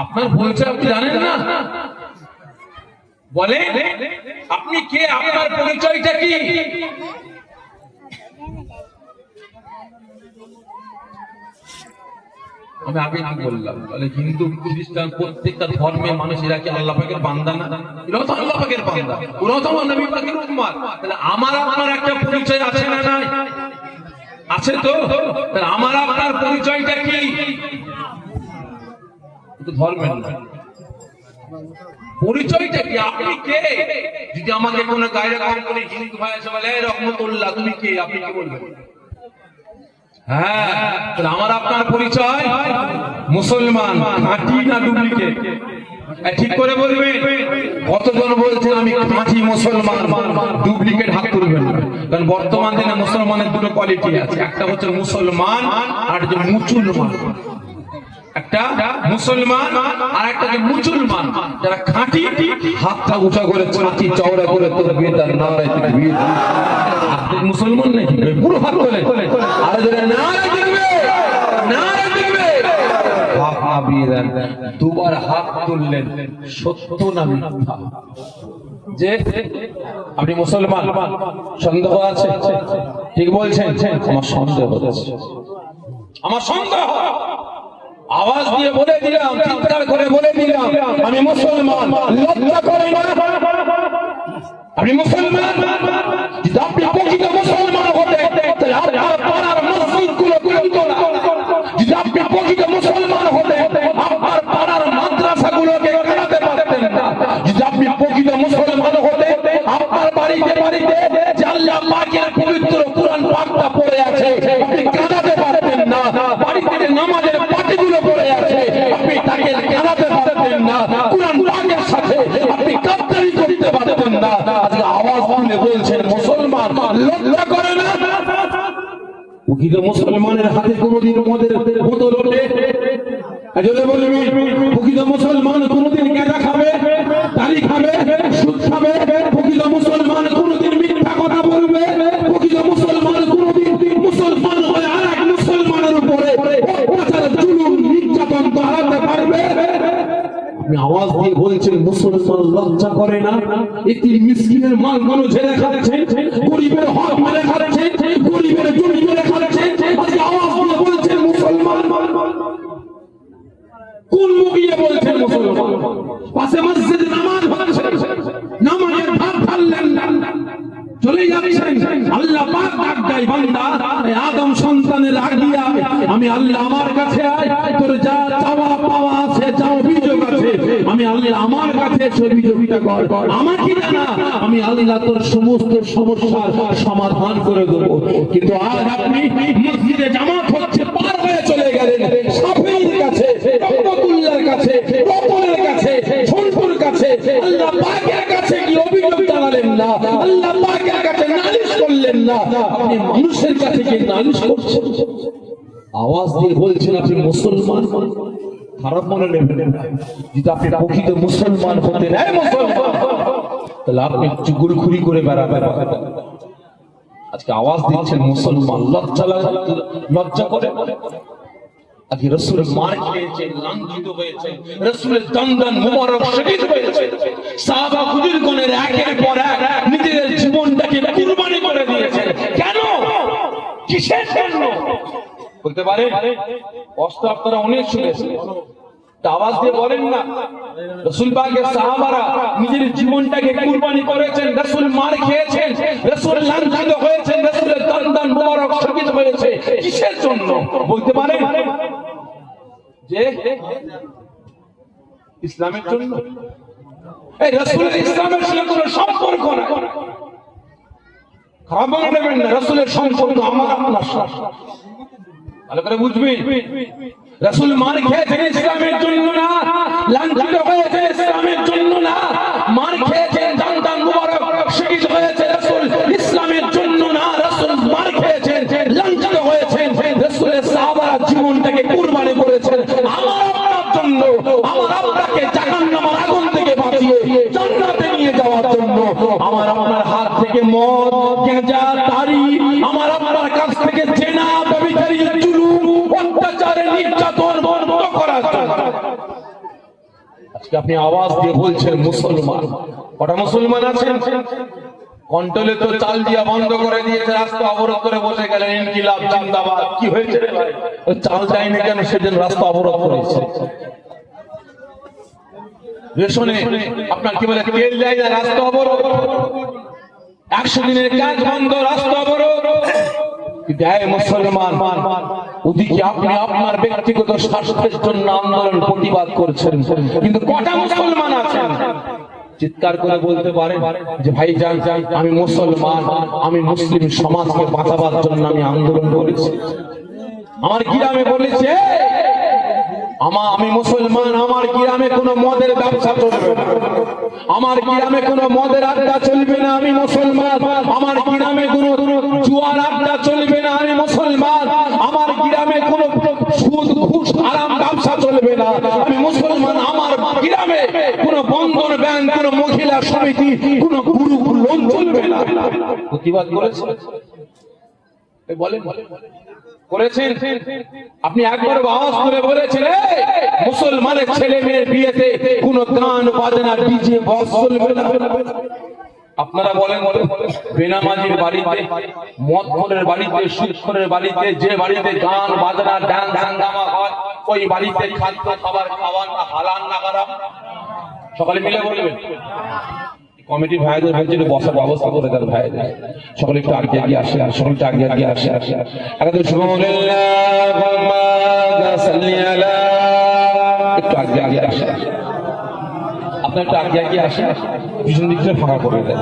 আপনার পরিচয় আপনি জানেন না? বলে আপনি কে? আপনার পরিচয়টা কি? আমি আগে কি বললাম, বলে হিন্দু, খ্রিস্টান, প্রত্যেকটা ধর্মের মানুষ এরা কি আল্লাহ পাকের বান্দা না? এরাও তো আল্লাহ পাকের বান্দা, ওরাও তো নবী পাকের উম্মত। তাহলে আমার আপনার একটা পরিচয় আছে না? নাই? আছে তো। তাহলে আমার আপনার পরিচয়টা কি? তো ধর্মের না। পরিচয়টা কি? আপনি কে? যদি আমাকে কোনো গায়রা কোম্পানি হিন্দু ভাই এসে বলে, এই রহমতুল্লাহ তুমি কে, আপনি কি বলবেন? হ্যাঁ, তাহলে আমার আপনার পরিচয় মুসলমান, খাঁটি না ডুপ্লিকেট? ঠিক করে বলবেন। কতজন বলছেন আমি খাঁটি মুসলমান, ডুপ্লিকেট হাত তুলবেন না। কারণ বর্তমান দিনে মুসলমানের দুটো কোয়ালিটি আছে, একটা হচ্ছে মুসলমান আর একটা মুসলমান। একটা মুসলমান আর একটা মুসলমান। যারা খাঁটি হাতটা উঁচা করে ছাতি চওড়া করে তাকবীর আর নারায়ে তাকবীর, আপনি মুসলমান নাকি? পুরো হাত তোলেন আর যারা নারায়ে তাকবীর নারায়ে তাকবীর হাবিরান দুবার হাত তুললেন, সত্য না মিথ্যা? যে আপনি মুসলমান, সন্দেহ আছে? ঠিক বলছেন? আমার সন্দেহ হচ্ছে, আমার সন্দেহ। আওয়াজ দিয়ে বলে দিলাম, চিৎকার করে বলে দিলাম আমি মুসলমান। লজ্জা করে না? আপনি মুসলমান, যদি আপনি প্রকৃত মুসলমান হতে তাহলে আপনার পাড়ার মসজিদগুলো খুলতো না। যদি আপনি প্রকৃত মুসলমান হতে আপনার পাড়ার মাদ্রাসাগুলোকে চালাতে পারতেন না। যদি আপনি প্রকৃত মুসলমান হতে আপনার বাড়িতে বাড়িতে যে আল্লাহ পাকের পবিত্র কুরআন পাকটা পড়ে আছে আপনি কাঁদাতে পারতেন না। বাড়িতে যে নামাজের পাটিগুলো পড়ে আছে আপনি তাকে কাঁদাতে পারতেন না। কুরআন পাকের সাথে আপনি গাদ্দারি করতে পারতেন না। আজকে আওয়াজ তুলে বলছেন মুসলমান, লজ্জা করে না? প্রকৃত মুসলমানের হাতে কোনোদিন মদের বোতল ওঠে? জোরে বলবি। প্রকৃত মুসলমান কোনোদিন গাঁজা খাবে, তালি খাবে, সুদ খাবে? প্রকৃত মুসলমান কোনোদিন মিথ্যা কথা বলবে? প্রকৃত মুসলমান কোনোদিন মুসলমান হয়ে আর এক মুসলমানের উপরে অত্যাচার, জুলুম, নির্যাতন চালাতে পারবে? আপনি আওয়াজ দিয়ে বলছেন মুসলমান, লজ্জা করে না? একটি মিসকিনের মাল মানুষ ঝেড়ে খাচ্ছে, গরিবের হক মেরে খাচ্ছে, গরিবের জমি মেরে খাচ্ছে। আজকে আওয়াজ দিয়ে বলছেন মুসলমান। কোন মুখিয়ে বলছেন মুসলমান? পাশে মসজিদে নামাজ পড়ছেন, নামাজের ভাত ঢাললেন, চলে যাচ্ছেন। আল্লাহ পাক ডাক দেয়, বান্দা আদম সন্তানের আগিয়া আমি আল্লাহ আমার কাছে আয়, তোর যা চাওয়া পাওয়া আছে, যা অভিযোগ আছে আমি আল্লাহ আমার কাছে অভিযোগটা কর। আমাকে জানা, আমি আল্লাহ তোর সমস্ত সমস্যার সমাধান করে দেব। কিন্তু আজ আপনি মসজিদে জামাত হচ্ছে পার হয়ে চলে গেলেন সাফেইর কাছে, রহমতুল্লাহর কাছে, রতনের কাছে, ঝন্টুর কাছে, আল্লাহ পাকের কাছে কি অভিযোগ জানালেন না? আল্লাহ পাকের কাছে নালিশ করলেন না, আপনি মানুষের কাছে কি নালিশ করছেন? আওয়াজ দিয়ে বলছেন আপনি মুসলমান। খারাপ মনে নেবেন না, যদি আপনি প্রকৃত মুসলমান হতেন, তাহলে আপনি চুগলখুরি করে বেড়াবেন। আজকে আওয়াজ দিচ্ছেন মুসলমান, লজ্জা করে? আজকে রাসূলের মার খেয়েছে, লাঞ্ছিত হয়েছে, রাসূলের দন্দন মুবারক শহীদ হয়েছে। সাহাবা খুদুরগণের একের পর এক নিজেদের জীবনটাকে কুরবানি করে দিয়েছেন। কেন? কিসের জন্য? বলতে পারেন? কষ্ট আপনারা অনেক শুনেছেন, আওয়াজ দিয়ে বলেন না। রাসূল পাকের সাহাবারা নিজের জীবনটাকে কুরবানি করেছেন, রাসূল মার খেয়েছেন, রাসূল লাঞ্ছিত হয়েছেন, রাসূলের দন্দন মুবারক শহীদ হয়েছে। কিসের জন্য? বলতে পারেন? যে ইসলামের জন্য। এই রাসূলের ইসলামের সঙ্গে কোনো সম্পর্ক না। খারাপ মনে নেবেন না, রাসূলের সম্পর্ক আমার আপনার সাথে। ভালো করে বুঝবেন, রাসূল মার খেয়েছেন ইসলামের জন্য না, লাঞ্ছিত হয়েছে ইসলামের জন্য না, মার খেয়েছেন, দন্দন মুবারক শহীদ হয়েছে রাসূল ইসলামের জন্য না। রাসূল মার খেয়েছেন, লাঞ্ছিত হয়েছেন, রাসূলের সাহাবারা জীবনটাকে কুরবানি করেছেন আমার আপনার জন্য, আমার আপনাকে জাহান্নামের আগুন থেকে বাঁচিয়ে জান্নাতে নিয়ে যাওয়ার জন্য। আমার আপনার হাত থেকে মদ, গাঁজা, তারি, আমার আপনার কাছ থেকে জেনা, ব্যভিচারী, জুলুম, অত্যাচারে, নির্যাতন বন্ধ করার জন্য। আজকে আপনি আওয়াজ দিয়ে বলছেন মুসলমান। কটা মুসলমান আছেন? কন্ট্রোলে তো চাল দিয়া বন্ধ করে দিয়েছে, রাস্তা অবরোধ করে বসে গেলেন, ইনকিলাব জিন্দাবাদ। কি হয়েছে রে ভাই? ওই চাল দেয়নি কেন? সেদিন রাস্তা অবরোধ করেছে। রেশনে আপনার কি বলে তেল দেয় না, রাস্তা অবরোধ। 100 দিনের কাজ বন্ধ, রাস্তা অবরোধ। দেয় মুসলমান, ওদিকে আপনি আপনার ব্যক্তিগত স্বার্থের জন্য আন্দোলন প্রতিবাদ করছেন, কিন্তু কটা মুসলমান আছেন চিৎকার করে বলতে পারে যে ভাই যান আমি মুসলমান, আমি মুসলিম সমাজকে বাঁচাবার জন্য আমি আন্দোলন করেছি? আমার গ্রামে বলেছে আমি মুসলমান, আমার গ্রামে কোনো মদের ব্যবসা চলবে না, আমার গ্রামে কোনো মদের আড্ডা চলবে না, আমি মুসলমান। আমার গ্রামে কোনো জুয়ার আড্ডা চলবে না, আমি মুসলমান। আমার গ্রামে কোনো সুদ ঘুষ হারাম ব্যবসা চলবে না, আমি মুসলমান। আমার গ্রামে কোনো বন্ধন ব্যাংক, কোনো মহিলা সমিতি, কোনো গুরু লোন চলবে না। প্রতিবাদ করেছে বলেন করেছেন? আপনি একবার আওয়াজ করে বলেছেন মুসলমানের ছেলে মেয়ের বিয়েতে কোনো গান বাজনা ডিজে বক্স চলবে না? আপনারা বলেন বেনামাজির বাড়িতে, মদখোরের বাড়িতে, সুদখোরের বাড়িতে, যে বাড়িতে গান বাজনা ডান্স হাঙ্গামা হয়, ওই বাড়িতে খাদ্য খাবার খাওয়ান না হালাল না হারাম? সকালে মিলে বলবেন। কমিটি ভাইদের বলছিল বসার ব্যবস্থা করে দেন ভাইদের, সকলে একটু আগে আগে আসে, আর সকলে একটু আগে আগে আসে আসে একটু আগে আগে আসে, আপনার একটু আগে আগে আসে, পিছন দিকটা ফাঁকা করে দেন।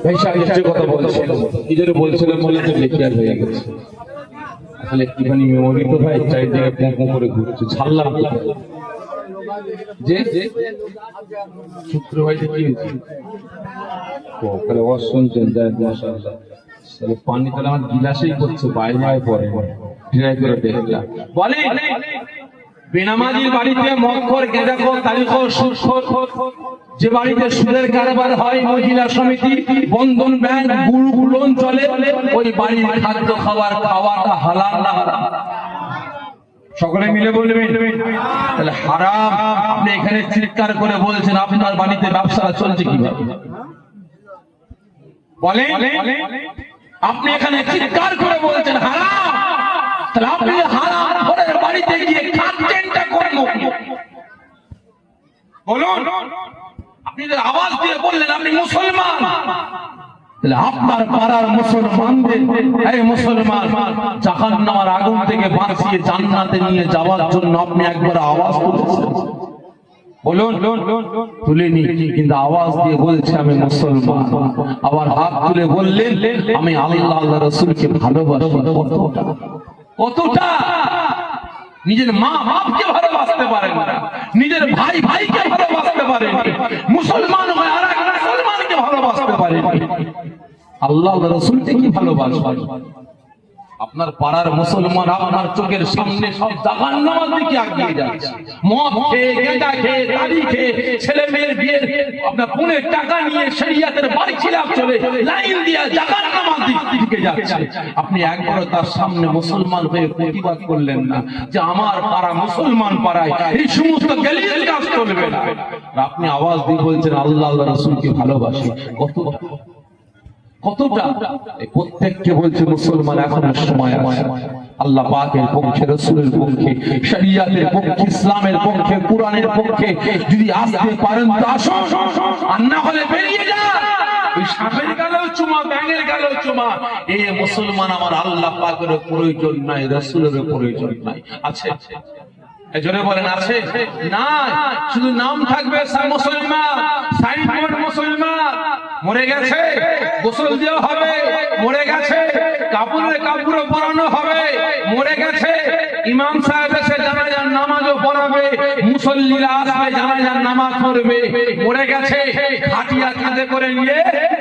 ভাই সাহেব যে কথা বলছেন ইদের বলছিলেন বলে তো লেখিয়ার হয়ে গেছে, আসলে একটুখানি মেমোরি তো ভাই চারিদিকে পোঁ করে ঘুরছে, ছাড়লাম যে শুক্রবার কি হয়েছে ওখানে ওয়াজ শুনছেন, পানি তাহলে আমার গিলাসেই করছে, বাইরে পরে ট্রাই করে দেখলাম। বলে বেনামাজির বাড়িতে মদখোর, গেঁজাখোর, তালিখোর, সুদখোর, যে বাড়িতে সুদের কারবার হয়, মহিলা সমিতি, বন্ধন ব্যাংক, গুরু লোন চলে, ওই বাড়ির খাদ্য খাবার খাওয়াটা হালাল না হারাম? সকলে মিলে বলবেন তাহলে হারাম। আপনি এখানে চিৎকার করে বলছেন আপনার বাড়িতে ব্যবসা চলছে কিভাবে? বলেন আপনি এখানে চিৎকার করে বলছেন হারাম, তাহলে আপনি হারাম ঘরের বাড়িতে গিয়ে খাচ্ছেনটা কোন মুখে? বলুন। আপনি যে আওয়াজ দিয়ে বললেন আপনি মুসলমান, তাহলে আপনার পাড়ার মুসলমানদের এই মুসলমান জাহান্নামের আগুন থেকে বাঁচিয়ে জান্নাতে নিয়ে যাওয়ার জন্য আপনি একবার আওয়াজ তুলেছেন? বলুন। তুলেনি, কিন্তু আওয়াজ দিয়ে বলছে আমি মুসলমান। আবার হাত তুলে বললেন আমি আল্লাহ আল্লাহ রাসূলকে ভালোবাসি। কতটা? নিজের মা বাপকে ভালোবাসতে পারেন না, নিজের ভাই ভাইকে ভালোবাসতে পারেন, মুসলমান হয়ে আর এক মুসলমানকে ভালোবাসতে পারেন, আল্লাহ রাসূলকে কি ভালোবাসবেন? আপনার পাড়ার মুসলমান আপনার চোখের সামনে সব জাহান্নামের দিকে এগিয়ে যাচ্ছে, মদ খেয়ে, গাঁজা খেয়ে, তাড়ি খেয়ে, ছেলে মেয়ের বিয়ের আপনার পুনের টাকা নিয়ে শরিয়াতের বাড়ি খিলাফ চলে লাইন দিয়ে জাহান্নামের দিকে যাচ্ছে। আপনি একবারও তার সামনে মুসলমান হয়ে প্রতিবাদ করলেন না যে আমার পাড়া মুসলমান পাড়ায় এই সমস্ত গালির কাজ চলবে না। আপনি আওয়াজ দিয়ে বলছেন আল্লাহ আল্লাহ রাসূলকে ভালোবাসি। কতটা? প্রত্যেককে বলছে মুসলমান এখনো সময় আছে, আল্লাহ পাকের পক্ষে, রাসূলের পক্ষে, শরিয়াতের পক্ষে, ইসলামের পক্ষে, কোরআনের পক্ষে যদি আসতে পারেন তো আসুন, আর না হলে বেরিয়ে যান। ওই সাপের গালেও চুমা, ব্যাঙের গালেও চুমা, এই মুসলমান আমার আল্লাহ পাকের প্রয়োজন নাই, রাসূলের প্রয়োজন নাই। আছে? এজন্য বলেন আছে না? শুধু নাম থাকবে মুসলমান, সাইনবোর্ড মুসলমান, মরে গেছে গোসল দেওয়া হবে, মরে গেছে কাপড় পরানো হবে, মরে গেছে ইমাম সাহেব এসে জানাজার নামাজও পড়াবে, মুসল্লিরা আসবে জানাজার নামাজ পড়বে, মরে গেছে খাটিয়া কাঁধে করে নিয়ে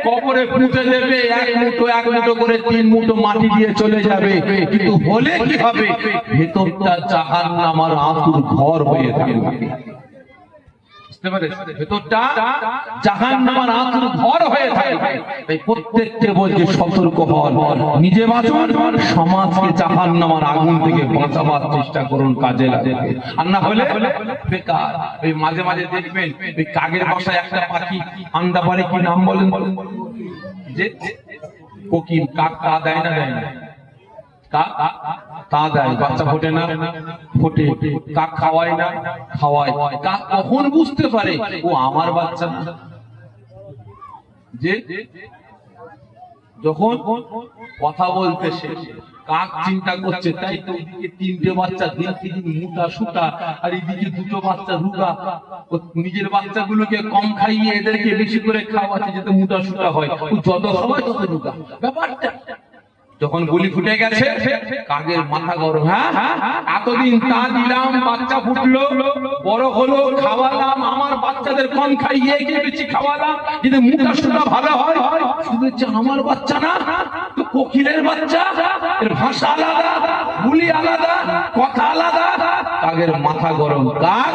কবরে পুঁতে দেবে, এক মুঠো করে 3 মুঠো মাটি দিয়ে চলে যাবে। কিন্তু হলে কি হবে? ভেতরটা জাহান্নামের আঁতুড় ঘর হয়ে থাকবে। ভেতরটা জাহান্নামের আঁতুড় ঘর হয়ে থাকবে। তাই প্রত্যেককে বলছে সতর্ক হন, নিজে বাঁচুন, সমাজকে জাহান্নামের আগুন থেকে বাঁচাবার চেষ্টা করুন, কাজে লাগে। আর না হলে বেকার। এই মাঝে মাঝে দেখবেন ওই কাকের বাসায় একটা পাখি আন্ডা পারে, কি নাম বলেন? যে কোকিল। কাক তা দেয় না? দেয় না। কাক তা দেয়, বাচ্চা ফোটে না, ফোটে। কাক খাওয়ায় না, খাওয়ায়। কাক কখন বুঝতে পারে ও আমার বাচ্চা না? যে যখন কথা বলতে শেষ, কাক চিন্তা করছে তাই তো ওদিকে 3টে বাচ্চা দিন মোটা সুটা, আর এদিকে 2টো বাচ্চা রুগা। ও নিজের বাচ্চাগুলোকে কম খাইয়ে এদেরকে বেশি করে খাওয়াচ্ছে যাতে মোটা সুটা হয়। ও যত খাওয়ায় তত রুগা। ব্যাপারটা যখন গুলি ফুটে গেছে, কাকের মাথা গরম। হ্যাঁ, এতদিন তা দিলাম, বাচ্চা ফুটলো, বড় হলো, খাওয়ালাম, আমার বাচ্চাদের কম খাইয়ে একে বেশি খাওয়ালাম যদি মোটা সুটা ভালো হয়। শুধু হচ্ছে আমার বাচ্চা না, তো কোকিলের বাচ্চা, এর ভাষা আলাদা, গুলি আলাদা, কথা আলাদা। কাকের মাথা গরম। কাক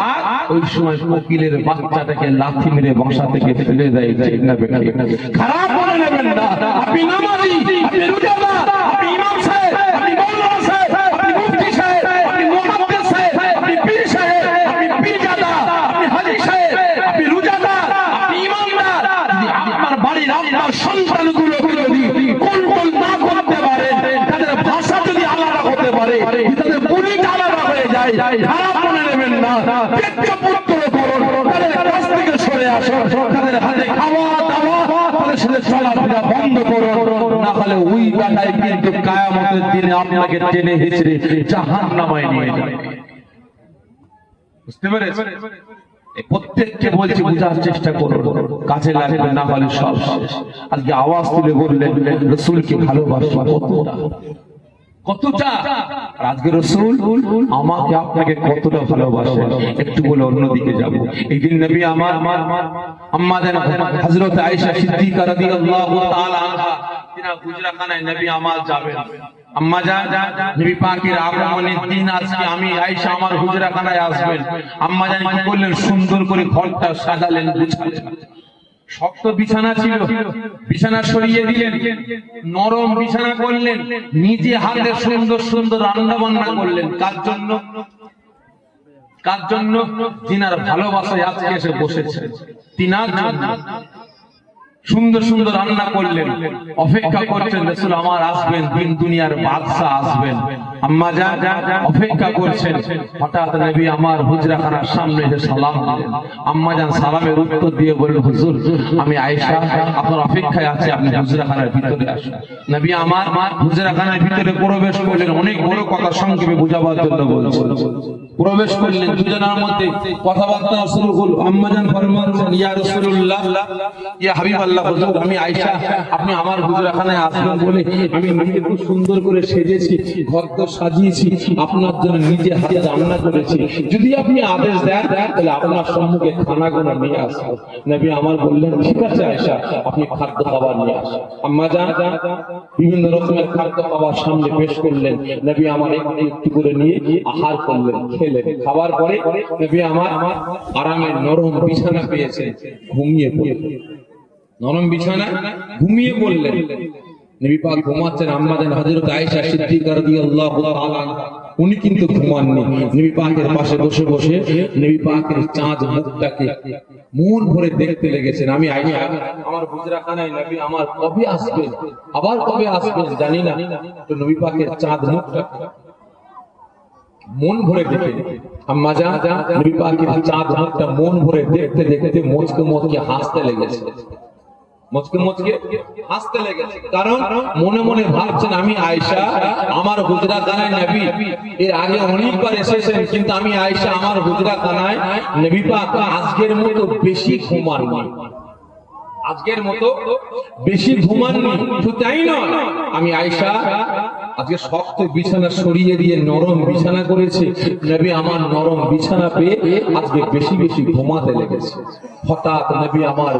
ওই সময় কোকিলের বাচ্চাটাকে লাথি মেরে বাসা থেকে ফেলে দেয়। ঠিক না বেঠিক? খারাপ মনে নেবেন না। আপনি নামাজি, আপনি রোজাদার, আপনি ইমাম সাহেব, আপনি মাওলানা সাহেব, আপনি মুফতি সাহেব, আপনি মুহাদ্দিস সাহেব, আপনি পীর সাহেব, আপনি পীরজাদা, আপনি হাজী সাহেব, আপনি রোজাদার, আপনি ইমানদার, যদি আপনার বাড়ির আপনার সন্তানগুলোকে যদি কোন না করতে পারে, তাদের ভাষা যদি আলাদা হতে পারে, তাদের বুলিটা আলাদা হয়ে যায়, খারাপ মনে নেবেন না। পেটটা পুত্র করুন, তাদের কাছ থেকে সরে আসুন, তাদের হাতে খাওয়া দাওয়া, তাদের সাথে চলাফেরা বন্ধ করুন, না হলে ওই বেটাই কিন্তু কিয়ামতের দিনে আপনাকে টেনে হিচড়ে জাহান্নামে নিয়ে যাবে। বুঝতে পেরেছেন? প্রত্যেককে বলছি বুঝার চেষ্টা করুন, কাজে লাগবে, না হলে সব শেষ। আজকে আওয়াজ তুলে বললেন রাসূলকে ভালোবাসা কতটা, আর আজকে রাসূল আমাকে আপনাকে কতটা ভালোবাসেন একটু বলে অন্যদিকে যাব। এই দিন নবী আমার আম্মা হযরত আয়েশা সিদ্দিকা রাদিয়াল্লাহু তাআলা আনহা তিনা হুজরাখানায় নবী আমার যাবেন। আম্মা জান, নবী পাকের আগমনের দিন আজকে আমি আয়েশা আমার হুজরাখানায় আসবেন। আম্মা জান কি করলেন, সুন্দর করে ঘরটা সাজালেন, গুছালেন। শক্ত বিছানা ছিল, বিছানা সরিয়ে দিলেন, নরম বিছানা করলেন, নিজে হাতে সুন্দর সুন্দর রান্না বান্না করলেন। কার জন্য? কার জন্য? যিনার ভালোবাসায় আজকে এসে বসেছেন, তিনার জন্য সুন্দর সুন্দর রান্না করলেন, অপেক্ষা করছেন রাসূল আমার আসবেন, দিন দুনিয়ার বাদশা আসবেন। আম্মা জান অপেক্ষা করছেন। হঠাৎ নবী আমার হুজরাখানার সামনে এসে সালাম দিলেন। আম্মা জান সালামের উত্তর দিয়ে বললেন, হুজুর আমি আয়েশা আপনার অপেক্ষায় আছি, আপনি হুজরাখানার ভিতরে আসুন। নবী আমার হুজরাখানার ভিতরে প্রবেশ করলেন। অনেক বড় কথা সংক্ষেপে বুঝাবার জন্য বলছেন। প্রবেশ করলেন, দুজনের মধ্যে কথাবার্তা শুরু হলো। আম্মা জান ফরমালেন, ইয়া রাসূলুল্লাহ, ইয়া হাবিবাল্লাহ, হুজুর আমি আয়েশা, আপনি আমার হুজরাখানায় আসবেন বলে আমি নিজে খুব সুন্দর করে সেজেছি, ঘর তো সাজিয়েছি, আপনার জন্য নিজে হাতে রান্না করেছি। যদি আপনি আদেশ দেন তাহলে আপনার সম্মুখে খানাগুলো নিয়ে আসবো। নবী আমার বললেন, ঠিক আছে আয়েশা, আপনি খাদ্য খাবার নিয়ে আসেন। আম্মা জান বিভিন্ন রকমের খাদ্য খাবার সামনে পেশ করলেন। নবী আমার একটু একটু করে নিয়ে আহার করলেন, খেলেন। খাবার পরে নবী আমার আরামের নরম বিছানা পেয়েছেন, ঘুমিয়ে পড়লেন। নরম বিছানা ঘুমিয়ে পড়লেন। নবী পাক ঘুমাচ্ছেন। আম্মা জান হযরত আয়েশা সিদ্দিকা রাদিয়াল্লাহু তাআলা উনি কিন্তু ঘুমাননি। নবী পাকের পাশে বসে বসে নবী পাকের চাঁদ মুখটাকে মন ভরে দেখতে লেগেছেন। আমি আয়েশা আমার হুজরাখানায় নবী আমার কবে আসবেন, আবার কবে আসবেন জানি না, তো নবী পাকের চাঁদ মুখটাকে মন ভরে দেখে। আম্মা জান নবী পাকের চাঁদ মুখটা মন ভরে দেখতে দেখতে মুচকে মুচকে হাসতে লেগেছে, মুচকে মুচকে হাসতে লেগেছে। কারণ মনে মনে ভাবছেন, আমি আয়েশা আমার হুজরাখানায় নবী এর আগে অনেকবার এসেছেন, কিন্তু আমি আয়েশা আমার হুজরাখানায় নবী পাক আজকের মতো বেশি ঘুমাননি, আজকের মতো বেশি ঘুমাননি। শুধু তাই নয়, আমি আয়েশা আজকে শক্ত বিছানা সরিয়ে দিয়ে নরম বিছানা করেছি। নবী আমার নরম বিছানা পেয়ে আজকে বেশি বেশি ঘুমাতে লেগেছে। হঠাৎ নবী আমার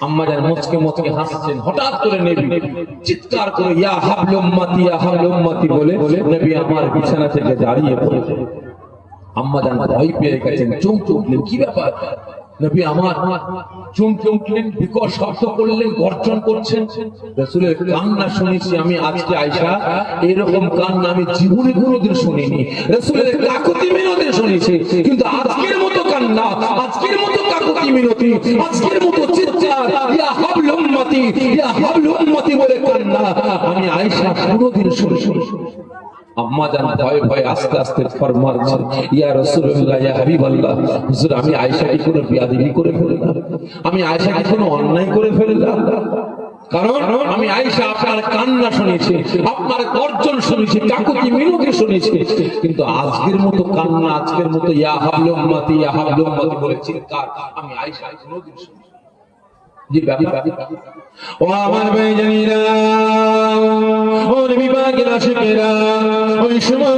আম্মা জান মুচকে মুচকে হাসছেন। হঠাৎ করে নবী চিৎকার করে ইয়া হাবল উম্মতি, ইয়া হাবল উম্মতি বলে নবী আমার বিছানা থেকে দাঁড়িয়ে পড়লেন। আম্মা জান ভয় পেয়ে গেছেন, চমকে উঠলেন, কি ব্যাপার? নবী আমার চমকে উঠলেন, বিকট শব্দ করলেন, গর্জন করছেন। রাসূলের কান্না শুনেছি আমি আজকে আয়েশা, এরকম কান্না আমি জীবনে কোনোদিন শুনিনি। রাসূলের কাকুতি মিনতি শুনেছি, কিন্তু আজকের মতো কান্না, আজকের মতো কাকুতি মিনতি, আজকের মতো চিৎকার ইয়া হাবল উম্মতি, ইয়া হাবল উম্মতি বলে কান্না আমি আয়েশা কোনোদিন শুনিনি। আম্মা জান ভয় ভয় আস্তে আস্তে ফরমাচ্ছেন, ইয়া রাসূলুল্লাহ, ইয়া হাবিবাল্লাহ, হুজুর আমি আয়েশা কি কোনো বিয়াদবি করে ফেললাম? আমি আয়েশা কি কোনো অন্যায় করে ফেললাম? কারণ আমি আয়েশা আপনার কান্না শুনেছি, আপনার গর্জন শুনেছি, কাকুতি মিনতি শুনেছি, কিন্তু আজকের মতো কান্না, আজকের মতো ইয়া হাবলু উম্মতি, ইয়া হাবলু উম্মতি বলে চিৎকার আমি আয়েশা কোনোদিন শুনি। জি ব্যাপার ও আমার ভাইজানেরা, ও নবী পাকের আশিকেরা, ওই সময়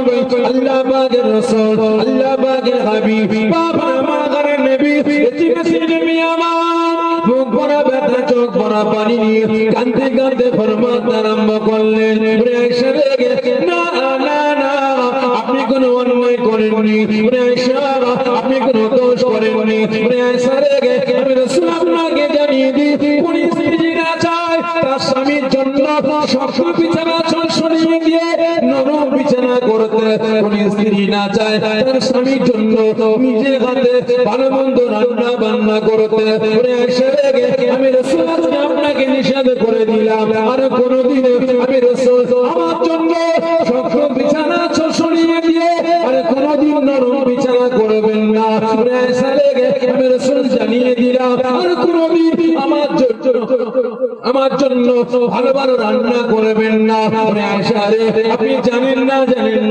আল্লাহ পাকের রাসূল, আল্লাহ পাকের হাবিব, বাবা আমার নবী এতিমেসি নবী আমার মুখ ভরা ব্যথা, চোখ ভরা পানি নিয়ে কাঁদতে কাঁদতে ফরমাতে আরম্ভ করলেন, ওরে আয়েশা রে, না না না, আপনি কোনো অন্যায় করেননি, ওরে আয়েশা আপনি কোনো দোষ করেননি, ওরে আয়েশা রে, আমি রাসূল আপনাকে জানিয়ে দিই, কোন স্ত্রী না চায় তার স্বামীর জন্য শক্ত বিছানা সরিয়ে দিয়ে নরম বিছানা করতে, কোন স্ত্রী না চায় তার স্বামীর জন্য নিজে হাতে ভালো মন্দ রান্না বান্না করতে, ওরে আয়েশা রে, আমি রাসূল আজকে আপনাকে নিষেধ করে দিলাম, আর কোনোদিন আমি রাসূল আমার জন্য শক্ত বিছানা সরিয়ে দিয়ে আর কোনোদিন নরম বিছানা করবেন না, ওরে আয়েশা রে, আমি রাসূল জানিয়ে দিলাম, আর কোনোদিন আমার জন্য ভালো ভালো রান্না করবেন না, ওরে আয়েশা রে, আপনি জানেন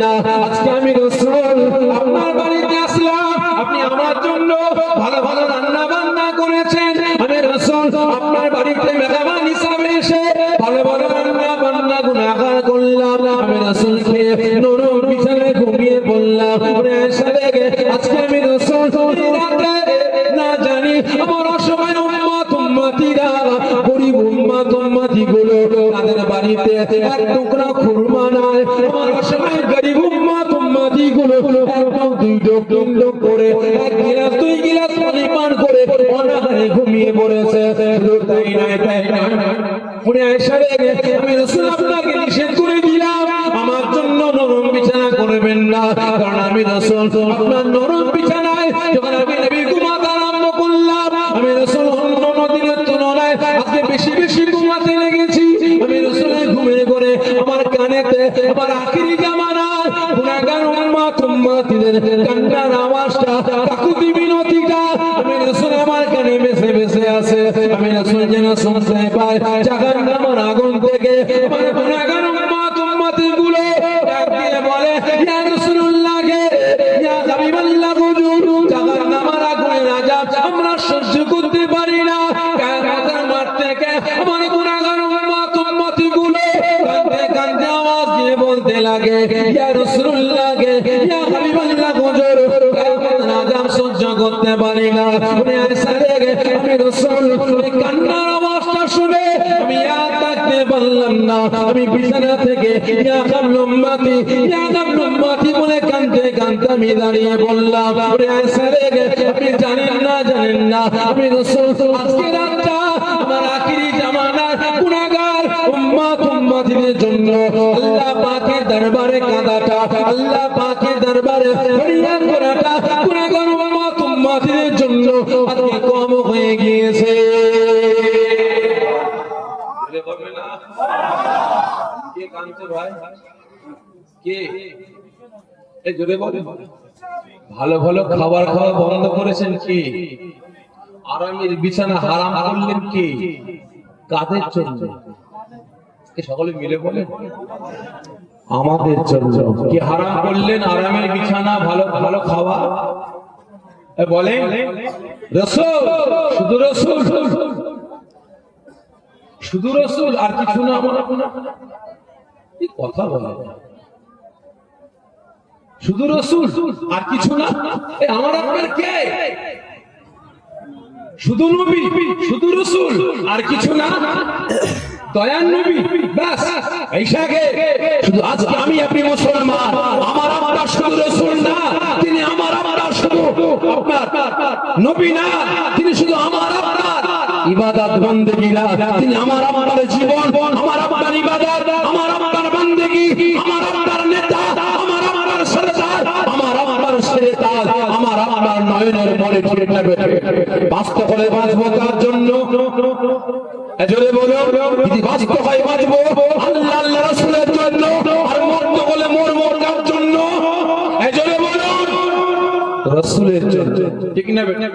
না আজকে আমি রাসূল আপনার বাড়িতে আসলাম, আপনি আমার জন্য ভালো ভালো রান্না বান্না করেছেন, আমি রাসূল আপনার বাড়িতে মেহমান হিসাবে এসে ভালো ভালো রান্না বান্না গুনাহ করলাম, আমি রাসূল খেয়ে নরম বিছানায় ঘুমিয়ে পড়লাম, ওরে আয়েশা রে, আজকে আমি রাসূল রাতে না জানি আমার অসহায় উম্মত উম্মতিরা, গরিব উম্মত উম্মতি গুলো তাদের বাড়িতে এক টুকরা খুরমা নাই, আমার অসহায় গরিব উম্মত উম্মতি গুলো একদম দুই ডোক তিন ডোক করে এক গিলাস দুই গিলাস পানি পান করে অনাহারে ঘুমিয়ে পড়েছে। তাই নয় ওরে আয়েশা রে, আমি রাসূল আপনাকে নিষেধ করে দিলাম, আমার জন্য নরম বিছানা করবেন না, কারণ আমি রাসূল আপনার নরম বিছানায় যখন আমি নবী ঘুমাতে আরম্ভ করলাম, আমি রাসূল অন্য দিনের তুলনায় আজকে বেশি বেশি ঘুমাতে লেগেছি, আমি রাসূলের ঘুমের করে আমার কানেতে আমার আখিরি জামানার গুনাহগার উম্মত উম্মতিদের কান্নার আওয়াজটা, কাকুতি মিনতিটা আমি রাসূল আমার কানে ভেসে ভেসে আসে, আমি রাসূল যেন শুনতে পাই জাহান্নামের আগুন থেকে আমার গুনাহগার উম্মত উম্মতি গুলো ডাক দিয়ে বলে, ইয়া রাসূলুল্লাহ গে, ইয়া হাবিবাল্লাহ হুজুর, জাহান্নামের আগুনের আযাব আমরা সহ্য করতে পারি না, কিয়ামতের মাঠ থেকে আমার গুনাহগার উম্মত উম্মতি গুলো কাঁদতে কাঁদতে আওয়াজ দিয়ে বলতে লাগে, ইয়া রাসূলুল্লাহ গে, ইয়া হাবিবাল্লাহ হুজুর, কিয়ামতের আযাব সহ্য করতে পারি না, ওরে আয়েশা রে, আমি রাসূল এই কান্নার আওয়াজটা শুনে আমি আর থাকতে পারলাম না, আমি বিছানা থেকে ইয়া হাবলু উম্মতি, ইয়া হাবলু উম্মতি বলে কাঁদতে কাঁদতে আমি দাঁড়িয়ে বললাম, ওরে আয়েশা রে, আপনি জানেন না আমি রাসূল আজকে রাতটা আমার আখিরি জামানার গুনাহগার উম্মত উম্মতিদের জন্য আল্লাহ পাকের দরবারে কাঁদাটা, আল্লাহ পাকের দরবারে ফরিয়াদ করাটা গুনাহগার উম্মত উম্মতিদের জন্য আজকে কম হয়ে গিয়েছে। কে কাঁদছে ভাই? কে? এই জোরে বলে, ভালো ভালো খাবার খাওয়া বন্ধ করেছেন কি? আরামের বিছানা হারাম করলেন কি? কাদের জন্য? সকলে মিলে বলে আমাদের জন্য। কি হারাম করলেন? আরামের বিছানা, ভালো ভালো খাওয়া। বলেন রাসূল, শুধু রাসূল, শুধু রাসূল, আর কিছু না? আমার কি কথা বলে, শুধু রাসূল আর কিছু না? আমার আপনার কে? শুধু নবী, শুধু রাসূল আর কিছু না? দয়ার নবী, বাস এইটাকে শুধু। আজকে আমি আপনি মুসলমান, আমার আপনার শুধু রাসূল না, তিনি আমার আপনার শুধু আপনার নবী না, তিনি শুধু আমার আপনার ইবাদত বন্দেগী না, তিনি আমার আপনার জীবন, আমার আপনার ইবাদত, আমার আপনার বন্দেগী, আমার আপনার নেতা, আমার আপনার সরদার, আমার আপনার শয়তান, আমার আপনার নয়নের মনে ঠিক নেবে। বাস্তব করে বাঁচবো তার জন্য, জোরে বলো, যদি বাঁচতে হয় বাঁচবো আল্লাহ আল্লাহ রাসূলের জন্য, আর মরতে হলে মরবো রাসূলের জন্য, ঠিক না বেটা?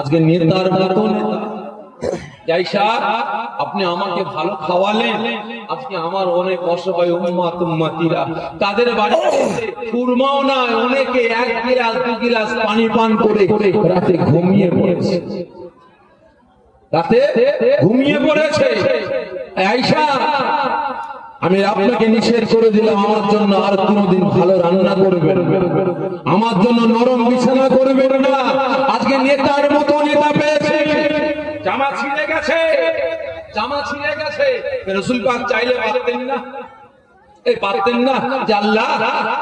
আজকে নেতার মতো নেতা জাইসা আপনি আমাকে ভালো খাওয়ালেন, আজকে আমার অনেক অসহায় উম্মাত উম্মাতিরা তাদের বাড়িতে কুরমাও নাই, অনেকে এক গিলাস দু গিলাস পানি পান করে রাতে ঘুমিয়ে পড়েছে, রাতে ঘুমিয়ে পড়েছে। আয়েশা, আমি আপনাকে নিষেধ করে দিলাম আমার জন্য আর কোনোদিন ভালো রান্না করবেন না, আমার জন্য নরম বিছানা করবেন না। আজকে নেতার মতো নেতা পেয়েছে, জামা ছিঁড়ে গেছে, জামা ছিঁড়ে গেছে, রাসূল পাক চাইলে পারতেন না, এই পারতেন না যে আল্লাহ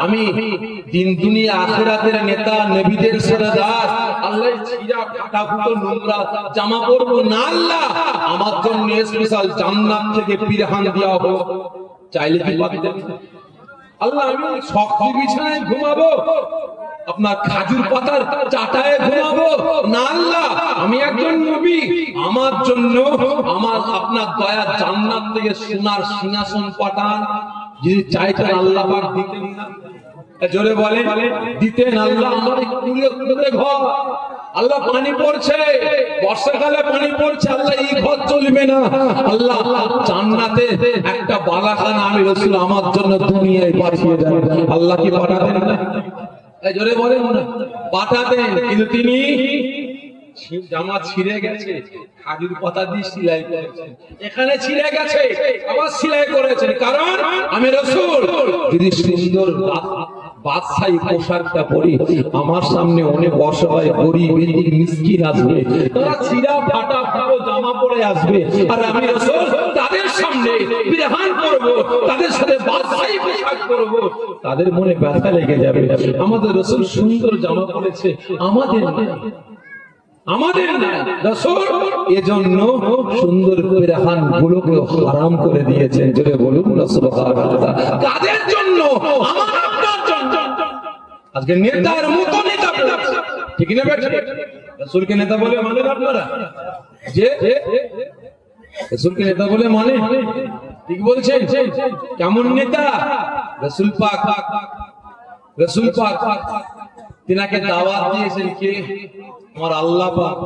আমি দিন দুনিয়া আখিরাতের নেতা নবীদের সরদার, আল্লাহ ছিঁড়া ফাটা ফুটো নোংরা জামা পরবো না, আল্লাহ আমার জন্য স্পেশাল জান্নাত থেকে পিরহান দেওয়া হোক, চাইলে কি পারতেন? আল্লাহ আমি শক্ত বিছানায় ঘুমাবো, আপনার খাজুর পাতার চাটায় ঘুমাবো না, আল্লাহ আমি একজন নবী, আমার জন্য আমার আপনার দয়া জান্নাত থেকে সোনার সিংহাসন পাঠান, যদি চাইতেন আল্লাহ পাক দিতেন না? জোরে বলে দিতেন। আল্লাহ আমার কুড়ে কুড়ে ঘর, আল্লাহ পানি পড়ছে, বর্ষাকালে পানি পড়ছে, আল্লাহ এই ঘর চলবে না, আল্লাহ জান্নাতে একটা বালাখানা আমি রাসূল আমার জন্য দুনিয়ায় পাঠিয়ে দেন, আল্লাহ কি পাঠাতেন না? জোরে বলেন না, পাঠাতেন। কিন্তু তিনি জামা ছিঁড়ে গেছে, খাজুর পাতা দিয়ে সেলাই করেছেন, এখানে ছিঁড়ে গেছে আবার সেলাই করেছেন, কারণ আমি রাসূল যদি সুন্দর বাদশাহী পোশাকটা পরি, আমার সামনে অনেক অসহায় গরিব এতিম মিসকিন আসবে, তারা ছিঁড়া ফাটা ফাটো জামা পরে আসবে, আর আমি রাসূল তাদের সামনে বিরহান করব, তাদের সাথে বাদশাহী পোশাক করব, তাদের মনে ব্যথা লেগে যাবে। আমাদের রাসূল সুন্দর জামা পরেছে, আমাদের আমাদের রাসূল এজন্য সুন্দর বিরহান গুলোকে হারাম করে দিয়েছেন। জোরে বলুন না সুবহানাল্লাহ। কাদের জন্য? আমার আপনার জন্য। আজকে নেতার মতো নেতা, ঠিক না বেটা? রাসূলকে নেতা বলে মানেন আপনারা? যে রাসূলকে নেতা বলে মানে, ঠিক বলছেন? কেমন নেতা? রাসূল পাক, রাসূল পাক তিনাকে দাওয়াত দিয়েছেন কে? আমার আল্লাহ পাক।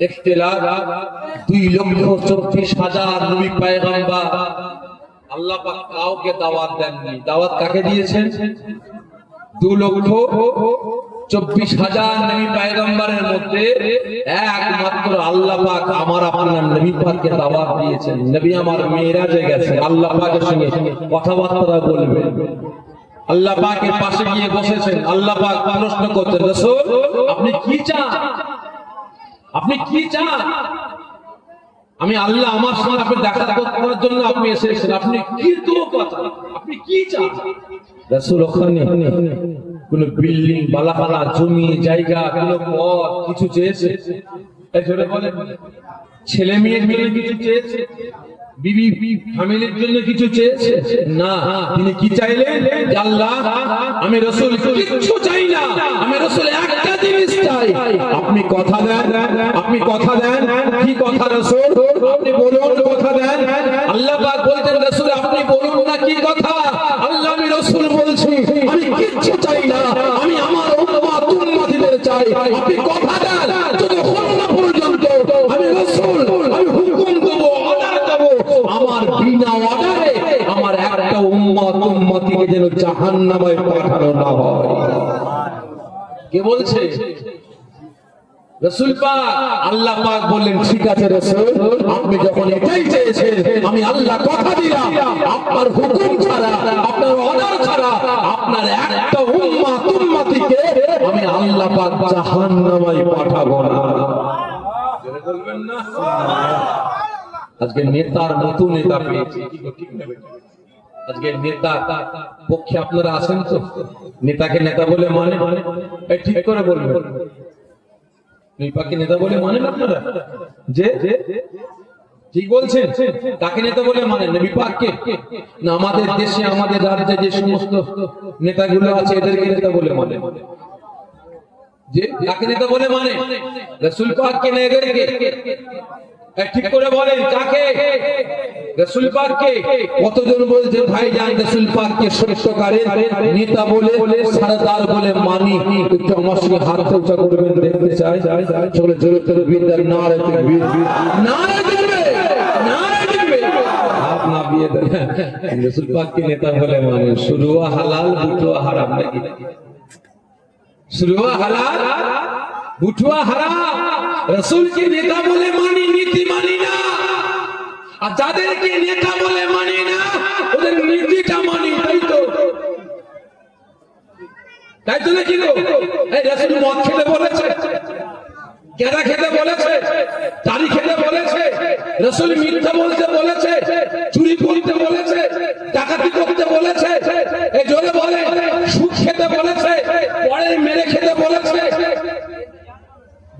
ইখতিলাফ 2,24,000 নবী পয়গম্বর, আল্লাহ পাক কাউকে দাওয়াত দেননি। দাওয়াত কাকে দিয়েছেন? 2,24,000 নবী পয়গম্বরের মধ্যে একমাত্র আল্লাহ পাক আমার আপনার নবী পাককে দাওয়াত দিয়েছেন। নবী আমার মিরাজে গেছে, আল্লাহ পাকের সঙ্গে কথাবার্তা বলবেন, আল্লাহ পাকের পাশে গিয়ে বসেছেন, আল্লাহ পাক প্রশ্ন করতেন, রাসূল আপনি কি চান? আপনি কি চান? আমি আল্লাহ আমার সঙ্গে আপনি দেখা করার জন্য আপনি এসেছেন, আপনি কি কথা, আপনি কি চান? রাসূল ওখানে কোন বিল্ডিং বালাখানা জমি জায়গা কোন পদ কিছু চেয়েছে? এই জোরে বলেন, ছেলে মেয়ের জন্য কিছু চেয়েছে? বিবি ফ্যামিলির জন্য কিছু চেয়েছে? না, তিনি কি চাইলেন? আল্লাহ আমি রাসূল কিছু চাই না, আমি রাসূল একটা জিনিস চাই, আপনি কথা দেন, আপনি কথা দেন। কি কথা রাসূল? আপনি বলুন, কথা দেন। আল্লাহ পাক বলতেন, রাসূল আপনি বলুন না কি কথা? আল্লাহ আমি রাসূল বলছি আমি কিচ্ছু চাই না, আমি আমার উম্মত উম্মতিদের চাই, আপনি কথা দেন। যতক্ষণ না পর্যন্ত আমি রাসূল আমি হুকুম দেব, অর্ডার দেব, আমার বিনা অর্ডারে আমার একটা উম্মত উম্মতিকে যেন জাহান্নামে পাঠানো না হয়। কে বলছে? রাসূল পাক। আল্লাহ পাক বললেন, ঠিক আছে রাসূল আপনি যখন এটাই চেয়েছেন, আমি আল্লাহ কথা দিলাম আপনার হুকুম ছাড়া, আপনার অর্ডার ছাড়া আপনার একটা উম্মত উম্মতিকে আমি আল্লাহ পাক জাহান্নামে পাঠাবো না। জোরে বলবেন না? আজকে নেতার নতুন নেতা পেয়েছি, ঠিক না? আজকে নেতা পক্ষে আপনারা আছেন তো? নেতাকে নেতা বলে মানে ঠিক করে বলবেন, নিপাকে নেতা বলে মানেন আপনারা? যে ঠিক বলছেন, কাকে নেতা বলে মানেন? নবী পাককে না আমাদের দেশে আমাদের রাজ্যে যে সমস্ত নেতাগুলো আছে এদেরকে নেতা বলে মানে? যে কাকে নেতা বলে মানে? রাসূল পাককে না এদেরকে? ঠিক করে বলেন কাকে? রাসূল পাককে। কতজন বলছে ভাইজান রাসূল পাককে সত্যকারের নেতা বলে সারদার বলে মানি? একটু আমার সঙ্গে হাত উঁচা করবেন, দেখতে চাই। চলে জোরে জোরে বিদার নারে তাকবীর, নারে তাকবীর, নারে তাকবীর। হাত না দিয়ে দেন। রাসূল পাককে নেতা বলে মানে শুরুয়া হালাল বুটুয়া হারাম নাকি? শুরুয়া হালাল বুটুয়া হারাম। রাসূলকে নেতা বলে মানি, নীতি মানি না। আর যাদেরকে নেতা বলে মানি না ওদের নীতিটা মানি। তাই তো নাকি গো? এই রাসূল মদ খেতে বলেছে, গেঁদা খেতে বলেছে, তারি খেতে বলেছে, রাসূল মিথ্যা বলতে বলেছে, চুরি করতে বলেছে, ডাকাতি করতে বলেছে, এই জোরে বলে সুদ খেতে বলেছে, পরে মেরে খেতে বলেছে।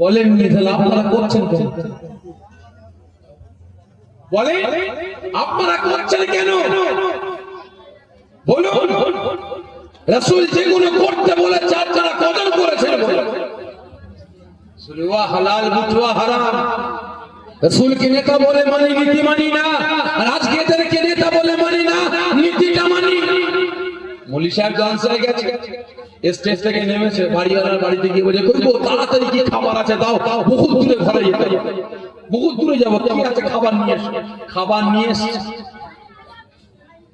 বলেন নি তাহলে আপনারা করছেন কেন? বলেন আপনারা করছেন কেন? বলুন। রাসূল যেগুলো করতে বলেছে আপনারা কদর করেছেন বলুন। শুরুয়া হালাল বুটুয়া হারাম। রাসূলকে নেতা বলে মানি, নীতি মানি না। আর আজকে এদেরকে নেতা বলে মানি না, নীতিটা মানি। মৌলী সাহেব জনসনে গেছে, স্টেজ থেকে নেমেছে, বাড়িওয়ালার বাড়িতে গিয়ে বলে কইবো তাড়াতাড়ি কি খাবার আছে দাও। বহুত দূরে ঘরে যেতে হবে, বহুত দূরে যাবো, কি আছে খাবার নিয়ে এসো। খাবার নিয়ে এসে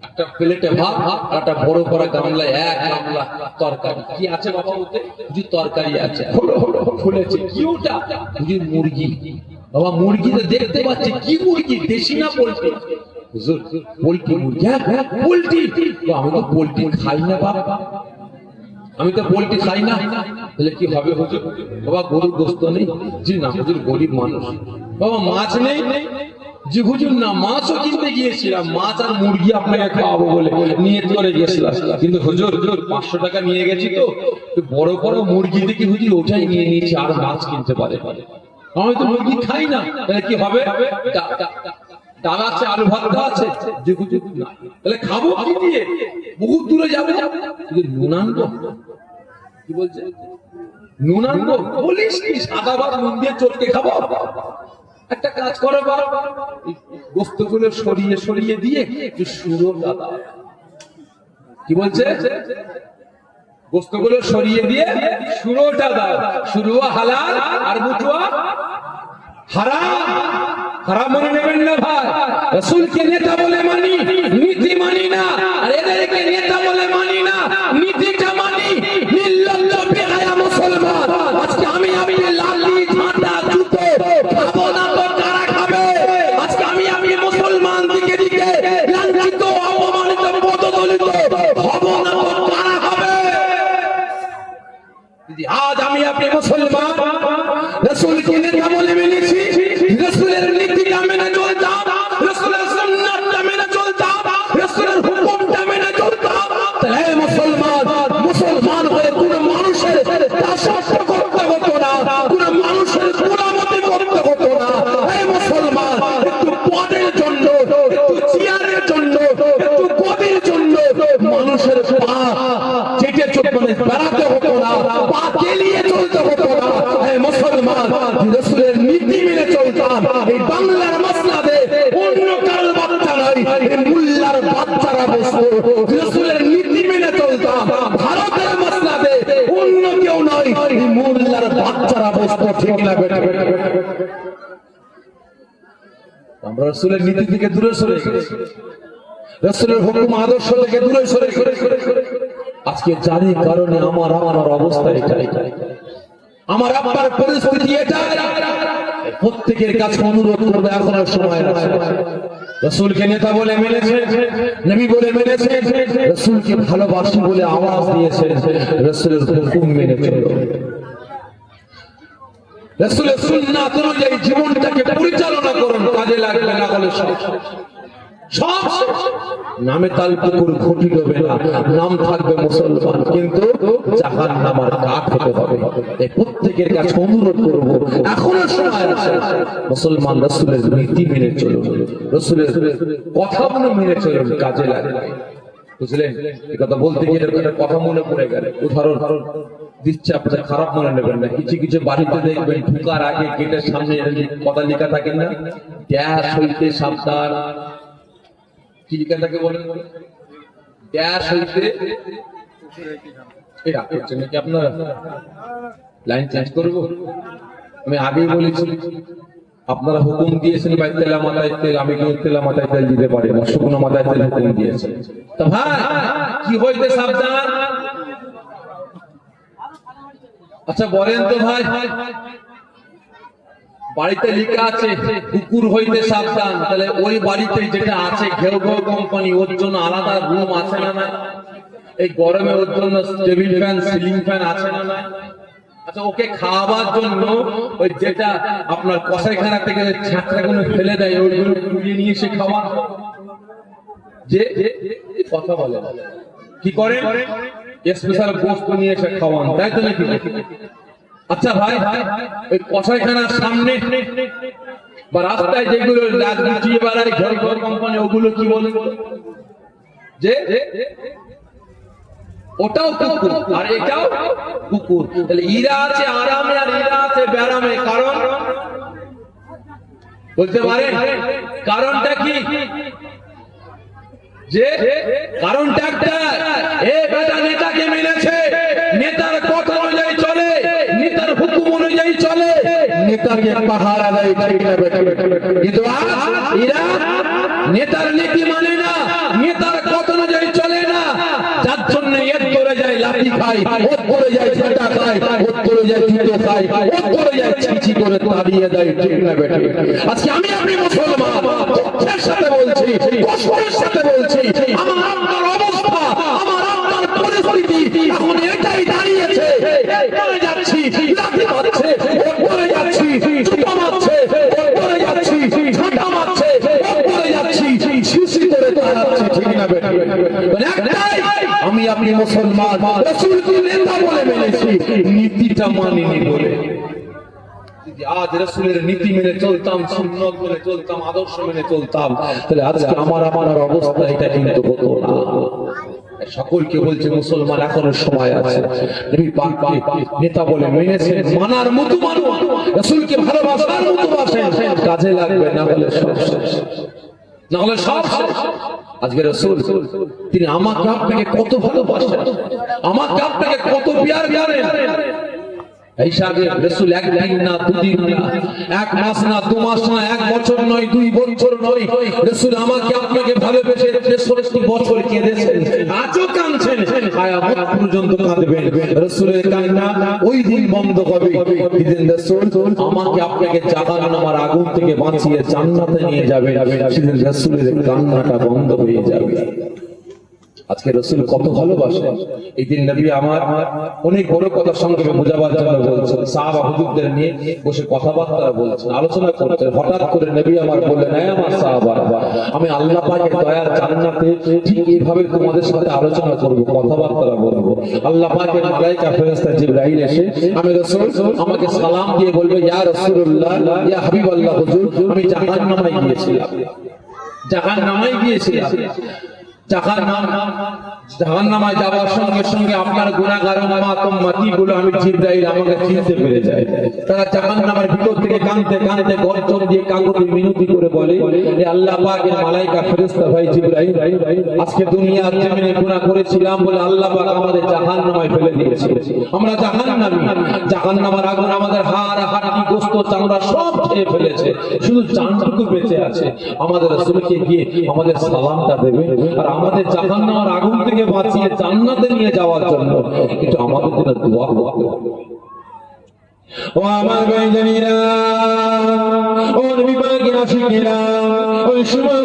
একটা প্লেটে ভাত আর একটা বড় বড় গামলায় এক গামলা তরকারি। কি আছে বাবা ওতে? যে তরকারি আছে। খুলেছে, কি ওটা? যে মুরগি। বাবা মুরগি তো দেখতে পাচ্ছে, কি মুরগি? দেশি না পোল্ট্রি? হুজুর পোল্ট্রি মুরগি। হ্যাঁ পোল্ট্রি। আমি তো পোল্ট্রি খাই না বাবা, আমি তো পোল্ট্রি খাই না। তাহলে কি হবে হুজুর? বাবা গরুর গোশত নেই? জি না হুজুর, গরিব মানুষ। বাবা মাছ নেই? জি হুজুর না, মাছও কিনতে গিয়েছিলাম, মাছ আর মুরগি আপনাকে খাওয়াবো বলে নিয়ত করে গিয়েছিলাম, কিন্তু হুজুর 500 টাকা নিয়ে গেছি তো বড় বড় মুরগি দেখি হুজুর ওটাই নিয়ে নিয়েছি, আর মাছ কিনতে পারে। আমি তো মুরগি খাই না। তাহলে কি হবে? ডাল আছে, আলু ভর্তা আছে, যে হুজুর না। তাহলে খাবো কি দিয়ে? বহুত দূরে যাবে। নুন আনবো? কি বলছে? নুন আনবো? বলিস কি? সাদা ভাত নুন দিয়ে চটকে খাবো? একটা কাজ করো, গোস্তগুলো সরিয়ে সরিয়ে দিয়ে একটু সুরো দাদা। কি বলছে? গোস্তগুলো সরিয়ে দিয়ে সুরোটা দাও। শুরুয়া হালাল আর বুটুয়া হারাম। হারাম মনে নেবেন না ভাই। রাসূলকে নেতা বলে মানি, নীতি মানি না। আর এদেরকে নেতা বলে মানি না, নীতিটা মানি। নির্লজ্জ বেহায়া মুসলমান। আজকে আমি লাঠি ঝাঁটা জুতো খাবো না তো কারা খাবে? আজকে আমি মুসলমান দিকে দিকে লাঞ্ছিত, অপমানিত, পদদলিত হব না তো কারা হবে? আজ আমি আপনি মুসলমান, রাসূলকে নেতা বলে মেনেছি, রাসূলের নীতিটা মেনে চলতাম, রাসূলের সুন্নাতটা মেনে চলতাম, রাসূলের হুকুমটা মেনে চলতাম। তাহলে মুসলমান, মুসলমান হয়ে কোন মানুষের দাসত্ব করতে হতো না, কোন মানুষের গোলামতি করতে হতো না। এই মুসলমান একটু পদের জন্য, একটু চেয়ারের জন্য, একটু গদির জন্য মানুষের পা চেটে চোখে বেড়াতে হতো না, পা কেলিয়ে চলতে হতো না। এই মুসলমান রাসূলের নীতি মেনে চলতাম। এই বাংলার মাসলাদে অন্য কারো বাচ্চা নয়, এই মুল্লার বাচ্চারা বসতো। রাসূলের নীতি মেনে চলতাম। ভারতের মাসলাদে অন্য কেউ নয়, এই মুল্লার বাচ্চারা বসতো। ঠিক না বেটা? আমরা রাসূলের নীতি থেকে দূরে সরে গেছি, রাসূলের হুকুম আদর্শ থেকে দূরে সরে আজকে জানি কারণে আমার অবস্থা এটাই, আমার আপনার পরিস্থিতি এটাই। প্রত্যেকের কাছে অনুরোধ করবে, এখন আর সময় আছে। রাসূলকে নেতা বলে মেনেছে, নবী বলে মেনেছে, রাসূলকে ভালোবাসি বলে আওয়াজ দিয়েছে, রাসূলের হুকুম মেনে চলো, রাসূলের সুন্নাত অনুযায়ী জীবনটাকে পরিচালনা করুন। কাজে লাগবে না হলে সব নামে তাল পুকুর ঘুটি ডোবে না, নাম থাকবে মুসলমান, কিন্তু জাহান্নামের কাঠ হতে হবে। এই প্রত্যেকের কাছে অনুরোধ করব, এখনো সময় আছে। মুসলমান রাসূলের নীতি মেনে চলুন, রাসূলের কথাগুলো মেনে চলুন, কাজে লাগবে। বুঝলেন? এই কথা বলতে গিয়ে একটা কথা মনে পড়ে গেল। উদাহরণ দিচ্ছে, আপনারা খারাপ মনে নেবেন না। কিছু কিছু বাড়িতে দেখবেন ঢোকার আগে গেটের সামনে কথা লেখা থাকে না, গ্যাস হইতে সাবধান। কি লেখা থাকে বলেন? গ্যাস হইতে। এই রাগ করছেন নাকি আপনারা? লাইন চেঞ্জ করবো? আমি আগেই বলেছি আপনারা হুকুম দিয়েছেন ভাই তেলা মাথায় তেল, আমি কিন্তু তেলা মাথায় তেল দিতে পারি না, শুকনো মাথায় তেল হুকুম দিয়েছেন। তা ভাই কি হইতে সাবধান? আচ্ছা বলেন তো ভাই, বাড়িতে লেখা আছে কুকুর হইতে সাবধান, তাহলে ওই বাড়িতে যেটা আছে ঘেউ ঘেউ কোম্পানি, ওর জন্য আলাদা রুম আছে না না? এই গরমে ওর জন্য টেবিল ফ্যান, সিলিং ফ্যান আছে না না? আচ্ছা ওকে খাওয়াবার জন্য ওই যেটা আপনার কসাইখানা থেকে ছাঁকড়া গুলো ফেলে দেয় ওইগুলো কুড়িয়ে নিয়ে এসে খাওয়া, যে কথা বলে কি করে স্পেশাল গোস্ত নিয়ে এসে খাওয়ান, তাই তো নাকি? আচ্ছা ভাই ওই কসাইখানার সামনে বা রাস্তায় যেগুলো লুচিয়ে বেড়ায় ঘর ঘর কোম্পানি, ওগুলো কি বলে? যে ওটাও কুকুর আর এটাও কুকুর। তাহলে ইরা আছে আরামে আর ইরা আছে ব্যারামে। কারণ বলতে পারে কারণটা কি? যে কারণটা একটা, এ বেটা নেতাকে মেনেছে, নেতার কথা অনুযায়ী চলে, নেতার হুকুম অনুযায়ী চলে, নেতাকে পাহারা দেয়, ঠিক না বেটা? কিন্তু এরা নেতার নীতি মানে না, নেতার কথা অনুযায়ী চলে না, যার জন্য এর করে যায় লাঠি খায়, ওর করে যায় ছেটা খায়, ওর করে যায় জুতো খায়, ওর করে যায় ছিছি করে তাড়িয়ে দেয়, ঠিক না বেটা? আজকে আমি আপনি মুসলমান, দুঃখের সাথে বলছি, কষ্টের সাথে বলছি, আমার আপনার অবস্থা, আমার আপনার পরিস্থিতি এখন এটাই দাঁড়িয়েছে। করে যাচ্ছি লাঠি মারছে, ওর করে যাচ্ছি জুতো মারছে, ওর করে যাচ্ছি ঝাঁটা মারছে, ওর করে যাচ্ছি শিশি করে তাড়াচ্ছে, ঠিক না বেটা? আমি আপনি মুসলমান, রাসূলকে নেতা বলে মেনেছি, নীতিটা মানিনি বলে। যদি আজ রাসূলের নীতি মেনে চলতাম, সুন্নাত মেনে চলতাম, আদর্শ মেনে চলতাম, তাহলে আজকে আমার অবস্থা এটা কিন্তু হতো না। সকলকে বলছে মুসলমান এখনো সময় আছে, নবী পাককে নেতা বলে মেনেছেন, মানার মতো মানুষ, রাসূলকে ভালোবাসার মতো বাসেন, কাজে লাগবে, না হলে সব শেষ, না হলে সব শেষ। আজকে রাসূল তিনি আমাকে আপনাকে কত ভালোবাসেন, আমাকে আপনাকে কত প্যার করেন। এই সাথে রাসূল একদিন না, দুদিন না, এক মাস না, 2 মাস না, 1 বছর নয়, 2 বছর নয়, রাসূল আমাকে আপনাকে ভালোবেসে 63 বছর কেঁদেছেন, আজও কাঁদছেন, কিয়ামত পর্যন্ত কাঁদবেন। রাসূলের কান্না ওই দিন বন্ধ হবে যেদিন রাসূল আমাকে আপনাকে জাহান্নামের আগুন থেকে বাঁচিয়ে জান্নাতে নিয়ে যাবেন, সেদিন রাসূলের কান্নাটা বন্ধ হয়ে যাবে। আজকে রাসূল কত ভালোবাসেন, এই দিন নবী আমার অনেক বড় কথা সংক্ষেপে বোঝাবার জন্য বলছেন, সাহাবা হুজুরদের নিয়ে বসে কথাবার্তা বলছেন, আলোচনা করছেন। হঠাৎ করে নবী আমার বললেন, হে আমার সাহাবারা, আমি আল্লাহ পাকের দয়ার জান্নাতে ঠিক এইভাবে তোমাদের সাথে আলোচনা করব, কথাবার্তা বলবো। আল্লাহ পাকের মালায়েকা ফেরেশতা জিবরাইল এসে আমি রাসূল আমাকে সালাম দিয়ে বলবে, ইয়া রাসূলুল্লাহ, ইয়া হাবিবাল্লাহ, হুজুর আমি জাহান্নামে গিয়েছিলাম, জাহান্নামে গিয়েছিলাম। জাহান্নামে যাওয়ার সঙ্গে সঙ্গে আপনার গুনাহগার উম্মতি গুলো আমি জিবরাইল আমাকে চিনতে পেরে যায়। তারা জাহান্নামের ভিতর থেকে কাঁদতে কাঁদতে গর্জন দিয়ে কাকুতি মিনতি করে বলে, হে আল্লাহ পাকের মালায়েকা ফেরেশতা ভাই জিবরাইল, আজকে দুনিয়ার জমিনে গুনাহ করেছিলাম বলে আল্লাহ পাক আমাদের জাহান্নামে ফেলে দিয়েছে, আমরা জাহান্নামী, জাহান্নামের আগুন আমাদের হাড় হাড়ি গোশত চামড়া সব খেয়ে ফেলেছে, শুধু জানটুকু বেঁচে আছে। আমাদের রাসূলকে গিয়ে আমাদের সালামটা দেবে, আর আমাদের জাহান্নামের আগুন থেকে বাঁচিয়ে জান্নাতে নিয়ে যাওয়ার জন্য একটু আমাদের জন্য দোয়া করতে হবে। ও আমার ভাইজানেরা, ও নবী পাকের আশিকেরা, ওই সময়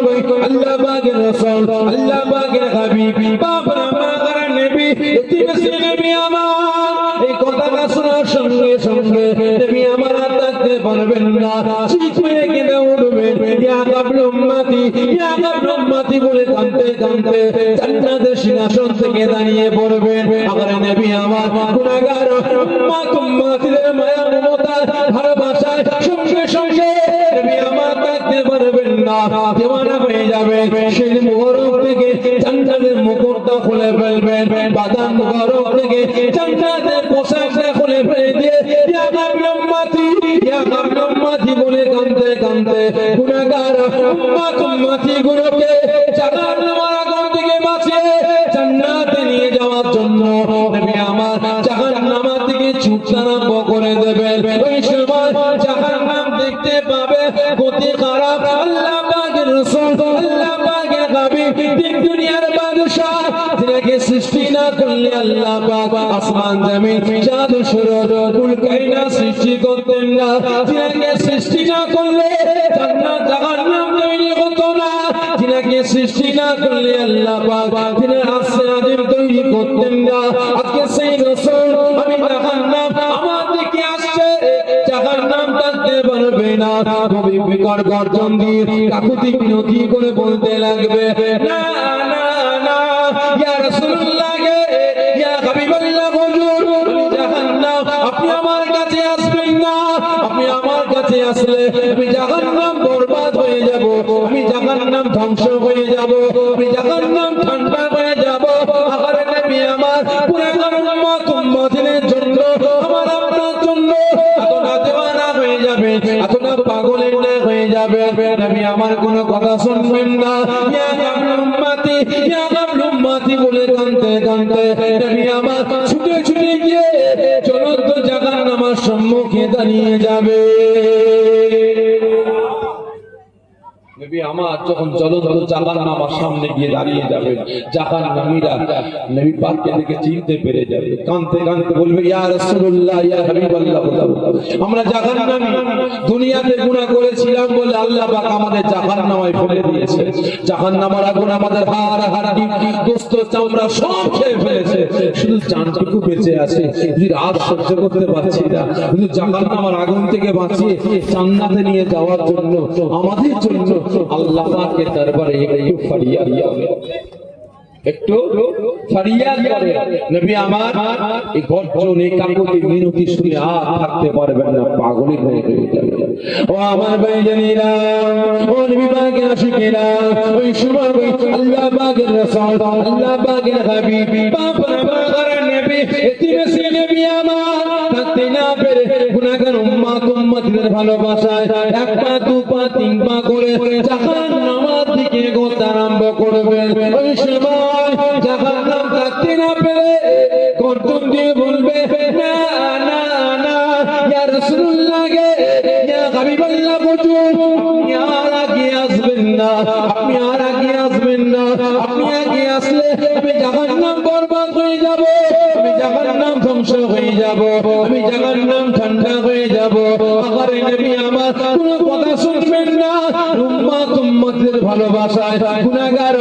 আল্লাহ পাকের রাসূল, আল্লাহ পাকের হাবিব, বাবা মাগার নবী, এতিমে নবী আমার এই কথাটা শোনার সঙ্গে সঙ্গে নবী আমার আর থাকতে পারবেন না, চিৎকারে কেঁদে উঠবেন, ইয়া কাবল উম্মতি, ইয়া কাবল উম্মতি বলে কাঁদতে কাঁদতে জান্নাতের সিংহাসন থেকে দাঁড়িয়ে পড়বেন। আমার নবী আমার গুনাহগার উম্মতিদের মায়া মমতা ভালোবাসার সঙ্গে সঙ্গে নবী আমার থাকতে পারবেন না, দেওয়ানা হয়ে যাবে। সেই মুবারক থেকে জান্নাতের মুকুটটা খুলে ফেলবেন, বাদাম মুবারক থেকে জান্নাতের পোশাক কাঁদতে গুনাহগার উম্মতি গুলোকে জাহান্নামের আগুন থেকে বাঁচিয়ে জান্নাতে নিয়ে যাওয়ার জন্য নবী আমার জাহান্নাম থেকে ছুটতে আরম্ভ করে দেবেন। ওই সময় জাহান্নাম দেখতে পাবে গতি খারাপ। আল্লাহ পাকের রাসূল আল্লাহ পাকের হাবিব তিন দুনিয়ার বাদশা যিনাকে সৃষ্টি না করলে আল্লাহ পাক আসমান জমিন চাঁদ সূরজ কুল কায়নাত সৃষ্টি করতেন না, যিনাকে সৃষ্টি না করলে জান্নাত জাহান্নাম তৈরি হতো না, যিনাকে সৃষ্টি না করলে আল্লাহ পাক যিনি আসমান আজিম তৈরি করতেন না। আজকে সেই রাসূল আমি জাহান্নাম আমার দিকে আসছে, জাহান্নাম থাকতে পারবে না। কবি বিকট গর্জন দিয়ে কাকুতি বিনতি করে বলতে লাগবে, না না না ইয়া রাসূলুল্লাহ গে ইয়া হাবিবাল্লাহ হুজুর, জাহান্নাম আপনি আমার কাছে আসবেন না, আপনি আমার কাছে আসলে আমি জাহান্নাম বরবাদ হয়ে যাব, আমি জাহান্নাম ধ্বংস হয়ে যাব, আমি জাহান্নাম ঠান্ডা হয়ে যাব। আমার নবী আমার পুরাতন উম্মতের জন্য আমার আপনার জন্য এতটা দেওয়ানা হয়ে যাবে, এতটা পাগলের না হয়ে যাবে, নবী আমার কোনো কথা শুনবেন না। ইয়া কাবলুল উম্মতি ইয়া কাবলুল উম্মতি বলে কাঁদতে কাঁদতে নবী আমার ছুটে ছুটে গিয়ে জ্বলন্ত জাহান্নামের সম্মুখে দাঁড়িয়ে যাবে। নবী আমার যখন জ্বলন্ত জাহান্নামের সামনে গিয়ে দাঁড়িয়ে যাবে, জাহান্নামীরা নবী পাককে দেখে চিনতে পেরে যাবে, কাঁদতে কাঁদতে বলবে, ইয়া রাসূলুল্লাহ ইয়া হাবিবাল্লাহ, আমরা জাহান্নামী, দুনিয়াতে গুনাহ করেছিলাম বলে আল্লাহ পাক আমাদের জাহান্নামে ফেলে দিয়েছে, জাহান্নামের আগুন আমাদের হাড় হাড়ি গোশত চামড়া সব খেয়ে ফেলেছে, শুধু জানটুকু বেঁচে আছে, যদি রাত সহ্য করতে পারছি না, কিন্তু জাহান্নামের আগুন থেকে বাঁচিয়ে জান্নাতে নিয়ে যাওয়ার জন্য আমাদের জন্য আল্লাহ পাকের দরবারে একটু ফরিয়াদ করে, একটু ফরিয়াদ করে। নবী আমার এই গর্জন এই কাকুতি মিনতি শুনে আর থাকতে পারবেন না, পাগলের হয়ে যাবে। ও আমার ভাইজানেরা, ও নবী পাকের আশিকেরা, ওই সময় আল্লাহ পাকের রাসূল আল্লাহ পাকের হাবিব বাবা বাবার নবী এতিমে সে নবী আমার থাকতে না পেরে গুনাহগার উম্মতের ভালোবাসায় এক পা দু পা তিন পা করে জাহান্নামের দিকে এগোতে আরম্ভ করবেন। ওই সময় জাহান্নাম থাকতে না পেরে গর্জন দিয়ে বলবে, না না না ইয়া রাসূলুল্লাহ গে ইয়া হাবিবাল্লাহ হুজুর, আপনি আর আগে আসবেন না, আপনি আর আগে আসবেন না, আপনি আগে আসলে আমি জাহান্নাম বরবাদ হয়ে যাব, আমি জাহান্নাম ধ্বংস হয়ে যাব, আমি জাহান্নাম ঠান্ডা হয়ে যাব। আমার নবী আমার কোনো কথা শুনবেন না, উম্মতের ভালোবাসায় গুনাহগার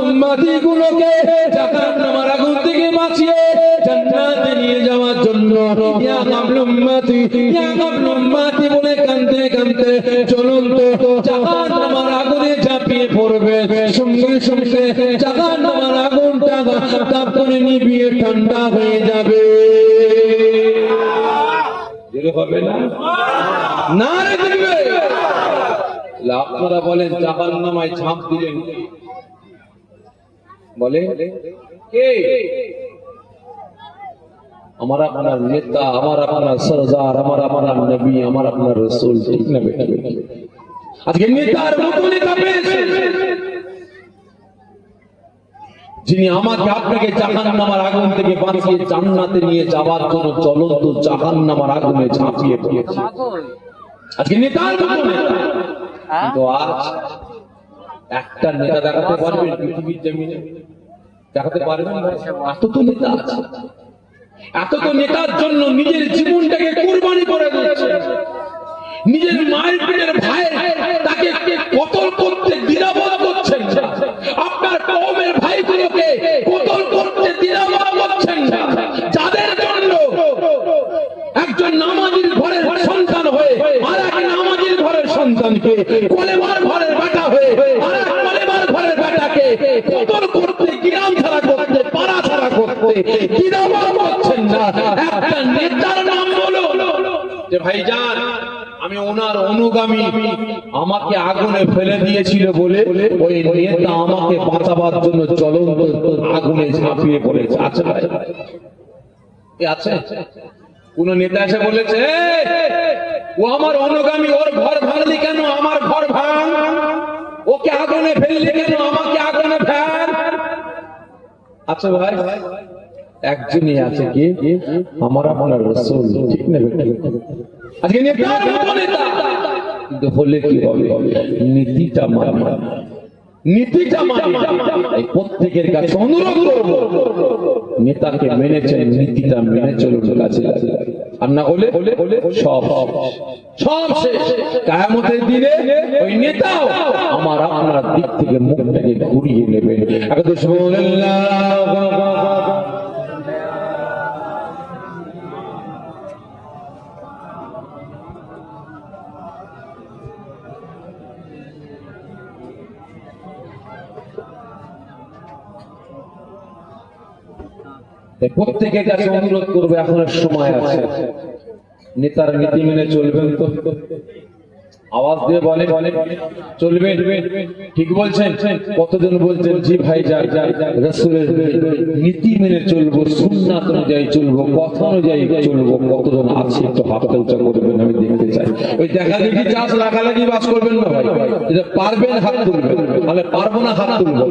উম্মতি গুলোকে জাহান্নামের আগুন থেকে বাঁচিয়ে জান্নাতে নিয়ে যাওয়ার জন্য ইয়া কাবলুল উম্মতি ইয়া কাবলুল উম্মতি বলে কাঁদতে কাঁদতে জ্বলন্ত জাহান্নামের আগুনে ঝাঁপিয়ে পড়বে। সঙ্গে সঙ্গে জাহান্নামের আগুনটা তাপ করে নিভিয়ে ঠান্ডা হয়ে যাবে। হবে না না রে দিবে। আপনারা বলেন জাহান্নামায় ঝাঁপ দিলেন বলে কে? আমার আপনার নেতা, আমার আপনার সরদার, আমার আপনার নবী, আমার আপনার রাসূল, ঠিক না বেটা? আজকে নেতার মতো নেতা পেয়েছে যিনি আমাকে আপনাকে জাহান্নামের আগুন থেকে বাঁচিয়ে জান্নাতে নিয়ে যাওয়ার জন্য জ্বলন্ত জাহান্নামের আগুনে ঝাঁপিয়ে পড়েছে। আজকে নেতার মতো নেতা, কিন্তু আজ একটা নেতা দেখাতে পারবেন পৃথিবীর জমিনে? দেখাতে পারবেন? এত তো নেতা আছে, এত তো নেতার জন্য নিজের জীবনটাকে কুরবানি করে দিচ্ছে, নিজের মায়ের পেটের ভাই তাকে কতল করতে দ্বিধাবোধ করছেন না, আপনার কওমের ভাইগুলোকে কতল করতে দ্বিধাবোধ করছেন না, যাদের জন্য একজন নামাজীর ঘরের সন্তান হয়ে আর এক নামাজীর ঘরের সন্তানকে, কলেমার ঘরের বেটা হয়ে আর এক কলেমার ঘরের বেটাকে কতল করতে, গ্রাম ছাড়া করতে, পাড়া ছাড়া করতে দ্বিধাবোধ করছেন না। একটা নেতার নাম বলো যে ভাইজান আমি ওনার অনুগামী, আমাকে আগুনে ফেলে দিয়েছিল বলে ওই নেতা আমাকে বাঁচাবার জন্য জ্বলন্ত আগুনে ঝাঁপিয়ে পড়েছে। আছে ভাই? আছে কোন নেতা এসে বলেছে ও আমার অনুগামী, ওর ঘর ভাঙলি কেন? আমার ঘর ভাঙ। ওকে আগুনে ফেললি কেন? আমাকে আগুনে ফেল। আচ্ছা ভাই, একজনই আছে কি আমার আপনার রাসূল, ঠিক না বেটা? আজকে নেতা কিন্তু হলে কি হবে? নীতিটা মানে, নীতিটা মানে এই প্রত্যেকের কাছে অনুরোধ করব, নেতাকে মেনেছেন, নীতিটা মেনে চলুন কাছে। আর না হলে সব সব শেষ। কিয়ামতের দিনে ওই নেতাও আমার আপনার দিক থেকে মুখটাকে ঘুরিয়ে নেবে। একদম সুবহানাল্লাহ। প্রত্যেকের কাছে অনুরোধ করবে, এখনো সময় আছে, নেতার নীতি মেনে চলবেন তো? আওয়াজ দিয়ে বলে চলবে, ঠিক বলছেন? কতজন বলছেন জি ভাই যাই, রাসূলের নীতি মেনে চলবো, সুন্নাত অনুযায়ী চলবো, কথা অনুযায়ী চলবো? কতজন আছে একটু হাতটা উঁচা করবেন, আমি দেখতে চাই। ওই দেখা দেখি চাষ লাগালাগি বাস করবেন না ভাই, এটা পারবেন হাত তুলবেন, তাহলে পারবো না হাত তুলবো।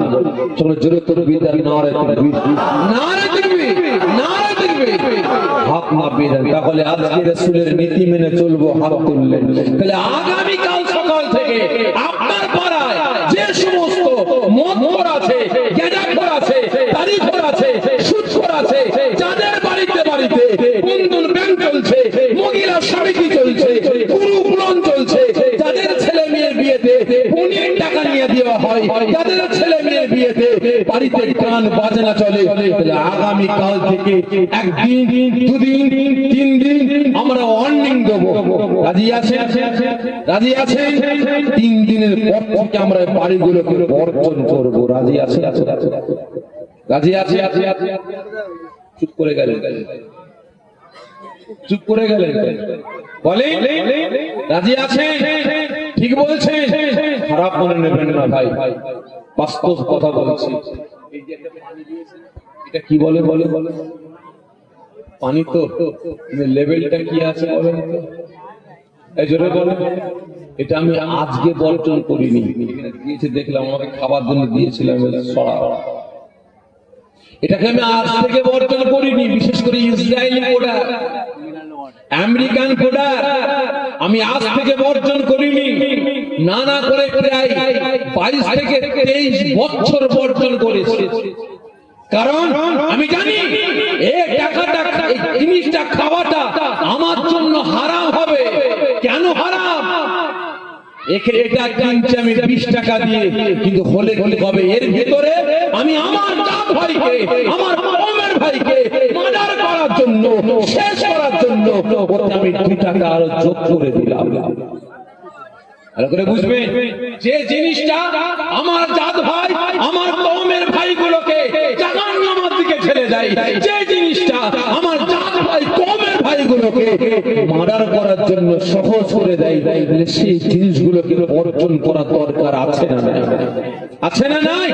চলো জোরে তোর বিদার নারে তাকবীর, নারে তাকবীর, নারে তাকবীর, হাত না বেরেন। তাহলে আজকে রাসূলের নীতি মেনে চলবো, হাত তুললেন। তাহলে আগামী কাল সকাল থেকে আপনার পাড়ায় যে সমস্ত মদখোর আছে, গেঁজাখোর আছে, তারিখোর আছে, সুদখোর আছে, যাদের বাড়িতে বাড়িতে বন্ধন ব্যাংক চলছে, মহিলা সমিতি চলছে, গ্রুপ লোন চলছে, যাদের ছেলে মেয়ের বিয়েতে পনির টাকা নিয়ে দেওয়া হয়, যাদের ছেলে মেয়ের বিয়েতে বাড়িতে গান বাজনা চলে, তাহলে আগামী কাল থেকে একদিন, দুদিন, 3 দিন আমরা ওয়ার্নিং দেবো। রাজি আছে? রাজি আছে? 3 দিনের পর থেকে আমরা বাড়িগুলোকে বর্জন করব। রাজি আছে? রাজি আছে? চুপ করে গেলেন, চুপ করে গেলেন, বলে রাজি আছে? ঠিক বলছে, খারাপ মনে নেবেন না ভাই, বাস্তব কথা বলছি। এটা কি বলে বলে বলে পানি তো লেভেলটা কি আছে বলেন তো? এই জোরে বলে। এটা আমি আজকে বর্জন করিনি, দিয়েছে দেখলাম, আমাকে খাবার জন্য দিয়েছিলাম সরা। এটাকে আমি আজ থেকে বর্জন করিনি। বিশেষ করে ইসরায়েলি প্রোডাক্ট, আমেরিকান প্রোডাক্ট আমি আজ থেকে বর্জন করিনি। না করে প্রায় 22 থেকে 23 বছর বর্জন করেছি। কারণ আমি জানি এই টাকাটা, এই জিনিসটা খাওয়াটা আমার জন্য হারাম হবে। কেন হারাম? এটা কিনছি আমি 20 টাকা দিয়ে, কিন্তু হলে কি হবে? এর ভিতরে আমি আমার জাত ভাইকে, আমার কওমের ভাইকে মার্ডার করার জন্য, শেষ করার জন্য ওতে আমি 2 টাকা আরো যোগ করে দিলাম। ভালো করে বুঝবেন, যে জিনিসটা আমার জাত ভাই, আমার কওমের ভাইগুলোকে জাহান্নামের দিকে ঠেলে দেয়, যে জিনিসটা আমার জাত ভাই, কওমের ভাইগুলোকে মার্ডার করার জন্য সহজ করে দেয়, সেই জিনিসগুলোকে বর্জন করা দরকার আছে না নাই? আছে না নাই?